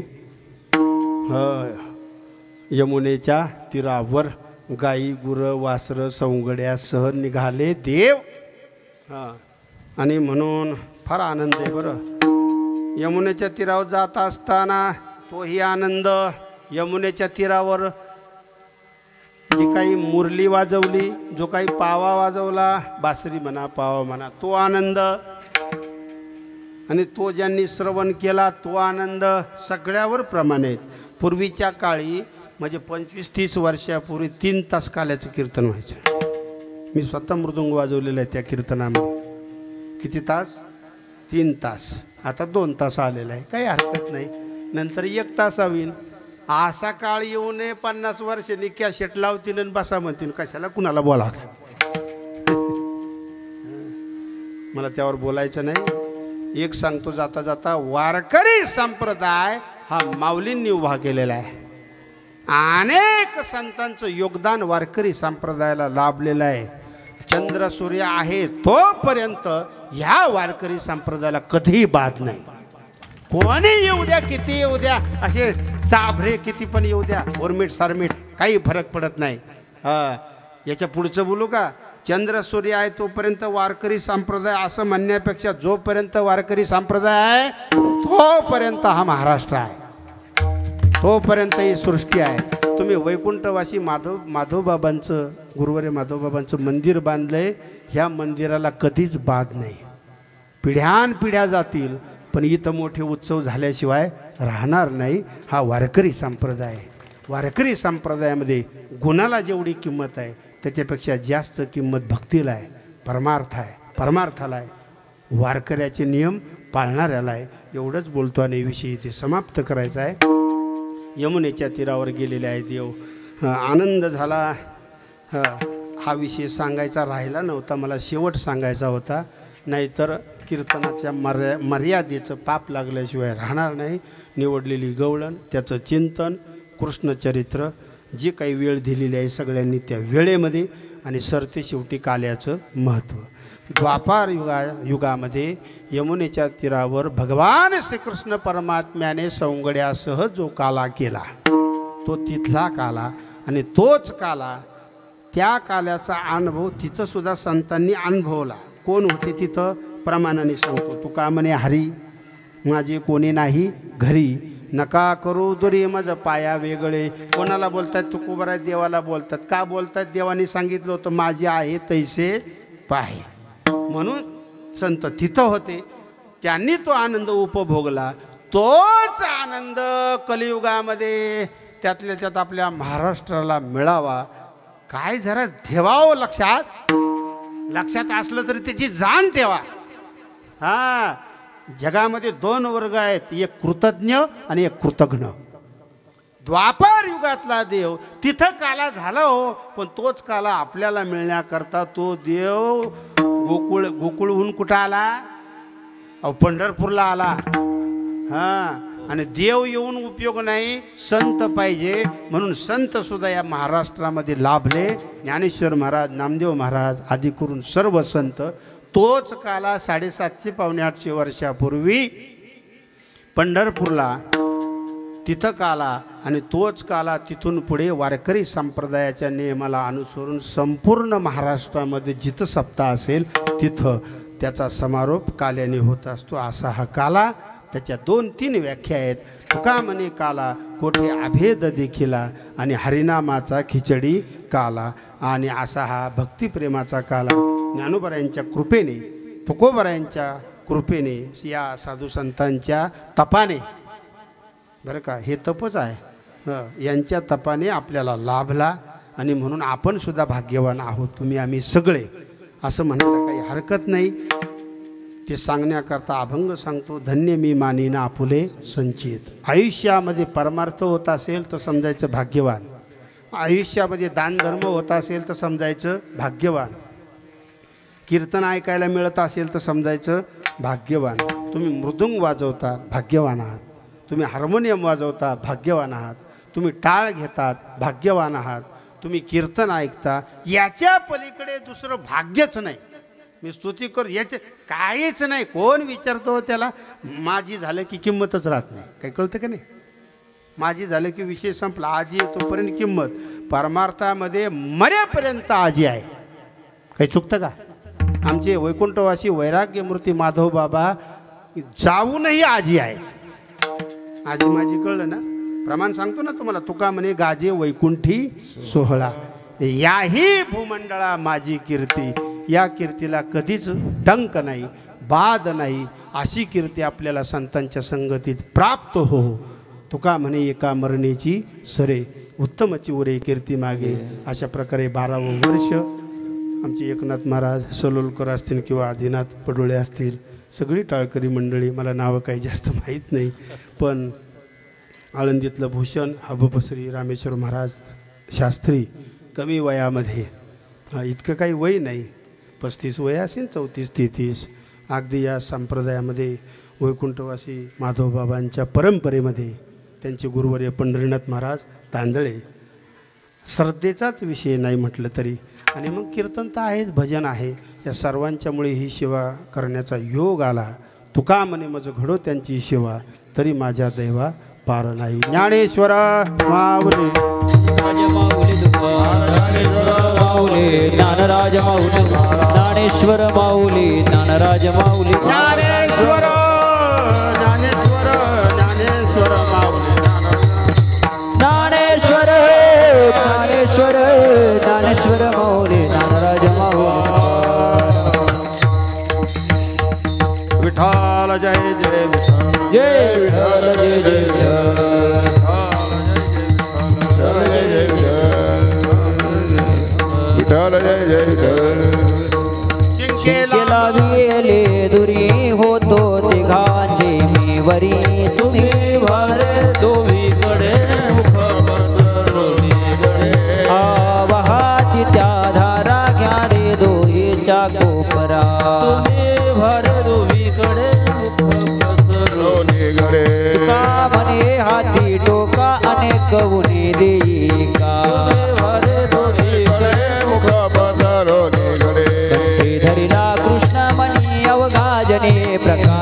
यमुनेच्या तीरावर गाई गुरं वासरं सवंगड्यासह निघाले देव. आणि म्हणून फार आनंद आहे बरं. यमुनेच्या तीरावर जात असताना तोही आनंद. यमुनेच्या तीरावर जी काही मुरली वाजवली, जो काही पावा वाजवला, बासरी म्हणा पावा म्हणा, तो आनंद. आणि तो ज्यांनी श्रवण केला तो आनंद. सगळ्यावर प्रमाण आहेत. पूर्वीच्या काळी म्हणजे 25-30 वर्षापूर्वी 3 तास काल्याचं कीर्तन व्हायचं. मी स्वतः मृदुंग वाजवलेलं आहे त्या कीर्तनामध्ये. किती तास? 3 तास. आता 2 तास आलेला आहे, काही हरकत नाही. नंतर 1 तास होईल. असा काळ येऊ नये 50 वर्षांनी कॅसेट लावतील आणि बसा म्हणतील. कशाला कुणाला बोला. मला त्यावर बोलायचं नाही. एक सांगतो जाता जाता, वारकरी संप्रदाय हा माऊलींनी उभा केलेला आहे. अनेक संतांचं योगदान वारकरी संप्रदायाला लाभलेलं आहे. चंद्र सूर्य आहे तोपर्यंत ह्या वारकरी संप्रदायाला कधीही बाध नाही. कोणी येऊ द्या, किती येऊ द्या, असे चाभरे किती पण येऊ द्या, ओरमीट सारमीट, काही फरक पडत नाही. याच्या पुढचं बोलू का? चंद्र सूर्य आहे तोपर्यंत वारकरी संप्रदाय असं म्हणण्यापेक्षा जोपर्यंत वारकरी संप्रदाय आहे तोपर्यंत हा महाराष्ट्र आहे, तोपर्यंत ही सृष्टी आहे. तुम्ही वैकुंठवासी माधवबाबांचं, गुरुवारी माधवबाबांचं मंदिर बांधलंय. ह्या मंदिराला कधीच बाध नाही. पिढ्यानपिढ्या जातील पण इथं मोठे उत्सव झाल्याशिवाय राहणार नाही. हा वारकरी संप्रदाय. वारकरी संप्रदायामध्ये गुणाला जेवढी किंमत आहे त्याच्यापेक्षा जास्त किंमत भक्तीला आहे, परमार्थाला आहे, वारकऱ्याचे नियम पाळणाऱ्याला आहे. एवढंच बोलतो आणि विषयी ते समाप्त करायचं आहे. यमुनेच्या तीरावर गेलेले आहे देव. आनंद झाला. हा विषय सांगायचा राहिला नव्हता, मला शेवट सांगायचा होता. नाहीतर कीर्तनाच्या मर्यादेचं पाप लागल्याशिवाय राहणार नाही. निवडलेली गवळण, त्याचं चिंतन, कृष्णचरित्र, जे काही वेळ दिलेली आहे सगळ्यांनी त्या वेळेमध्ये, आणि सरते शेवटी काल्याचं महत्त्व. द्वापार युगामध्ये यमुनेच्या तीरावर भगवान श्रीकृष्ण परमात्म्याने सवंगड्यासह जो काला केला तो तिथला काला. आणि तोच काला, त्या काल्याचा अनुभव तिथं सुद्धा संतांनी अनुभवला. कोण होते तिथं? प्रमाणाने सांगतो. तुका म्हणे हरी माझे कोणी नाही घरी, नका करू दुरी मज पाया वेगळे. कोणाला बोलतात? तुकोबराय देवाला बोलतात. का बोलतात? देवाने सांगितलं होतं माझे आहे तैसे पाय. म्हणून संत तिथं होते, त्यांनी तो आनंद उपभोगला. तोच आनंद कलियुगामध्ये त्यातल्या त्यात आपल्या महाराष्ट्राला मिळावा. काय जरा ठेवावं लक्षात असलं तरी त्याची जाण ठेवा. जगामध्ये 2 वर्ग आहेत, एक कृतज्ञ आणि एक कृतघ्न. द्वापार युगातला देव तिथं काला झाला हो, पण तोच काला आपल्याला मिळण्याकरता तो देव गोकुळहून कुठं आला? पंढरपूरला आला. आणि देव येऊन उपयोग नाही, संत पाहिजे. म्हणून संत सुद्धा या महाराष्ट्रामध्ये लाभले. ज्ञानेश्वर महाराज, नामदेव महाराज आदी करून सर्व संत. तोच काला 750-800 वर्षापूर्वी पंढरपूरला तिथं काला, आणि तोच काला तिथून पुढे वारकरी संप्रदायाच्या नियमाला अनुसरून संपूर्ण महाराष्ट्रामध्ये जिथं सप्ताह असेल तिथं त्याचा समारोप काल्याने होत असतो. असा हा काला. त्याच्या 2-3 व्याख्या आहेत. तुका म्हणे काला कोठे अभेद देखिला, आणि हरिनामाचा खिचडी काला. आणि असा हा भक्तिप्रेमाचा काला ज्ञानोबरायांच्या कृपेने, तुकोबरायांच्या कृपेने या साधू संतांच्या तपाने, बरं का, हे तपच आहे, यांच्या तपाने आपल्याला लाभला आणि म्हणून आपण सुद्धा भाग्यवान आहोत. तुम्ही आम्ही सगळे असं म्हणायला काही हरकत नाही. ते सांगण्याकरता अभंग सांगतो. धन्य मी मानीना आपुले संचित. आयुष्यामध्ये परमार्थ होत असेल तर समजायचं भाग्यवान, आयुष्यामध्ये दानधर्म होत असेल तर समजायचं भाग्यवान, कीर्तन ऐकायला मिळत असेल तर समजायचं भाग्यवान. तुम्ही मृदुंग वाजवता भाग्यवान आहात, तुम्ही हार्मोनियम वाजवता भाग्यवान आहात, तुम्ही टाळ घेतात भाग्यवान आहात, तुम्ही कीर्तन ऐकता, याच्या पलीकडे दुसरं भाग्यच नाही. मी स्तुती कर याचे काहीच नाही. कोण विचारतो त्याला माझी झालं की किंमतच राहत नाही. काही कळतं का नाही? माझी झालं की विषय संपला. आजी येतोपर्यंत किंमत, परमार्थामध्ये मरेपर्यंत आजी आहे. काही चुकतं का? आमचे वैकुंठवासी वैराग्यमूर्ती माधव बाबा जाऊनही आजी आहे. आजी माझी कळलं ना? प्रमाण सांगतो ना तुम्हाला. तुका म्हणे गाजे वैकुंठी सोहळा, याही भूमंडळा माझी कीर्ती. या कीर्तीला कधीच डंक नाही, बाद नाही. अशी कीर्ती आपल्याला संतांच्या संगतीत प्राप्त हो. तुका म्हणे एका मरणेची सरे, उत्तमची उरे कीर्ती मागे. अशा प्रकारे 12वं वर्ष आमचे एकनाथ महाराज सलोलकर असतील किंवा आदिनाथ पडोळे असतील, सगळी टाळकरी मंडळी, मला नावं काही जास्त माहीत नाही, पण आळंदीतलं भूषण हबपश्री रामेश्वर महाराज शास्त्री कमी वयामध्ये, इतकं काही वय नाही, 35 वय असेल, 34-33, अगदी या संप्रदायामध्ये वैकुंठवासी माधवबाबांच्या परंपरेमध्ये त्यांचे गुरुवर्य पंढरीनाथ महाराज तांदळे, श्रद्धेचाच विषय नाही म्हटलं तरी. आणि मग कीर्तन तर आहेच, भजन आहे. या सर्वांच्यामुळे ही सेवा करण्याचा योग आला. तुका म्हणे मज घडो त्यांची सेवा, तरी माझ्या दैवा पार नाही. ज्ञानेश्वर माऊली, ज्ञानराज माऊली, ज्ञानेश्वर माऊली, ज्ञानराज माऊली, ज्ञानेश्वर ज्ञानेश्वर ज्ञानेश्वर माऊली, ज्ञानेश्वर ज्ञानेश्वर ज्ञानेश्वर माऊली, ज्ञानराज माऊली. विठाल जय जय जय विठ्ठल जय जय विठ्ठल. चिंकेला गेले दुरी होतो तिघांचे मी वरी. तुम्ही भरे दोन्हीकडे वाहती त्या धारा घ्या रे दोहीच्या कोपरा. तुम्ही भरे दोन्हीकडे का म्हणे हाती टोका अनेक उनी देई का. धरिला कृष्ण मणी अवघा जने प्रकाश.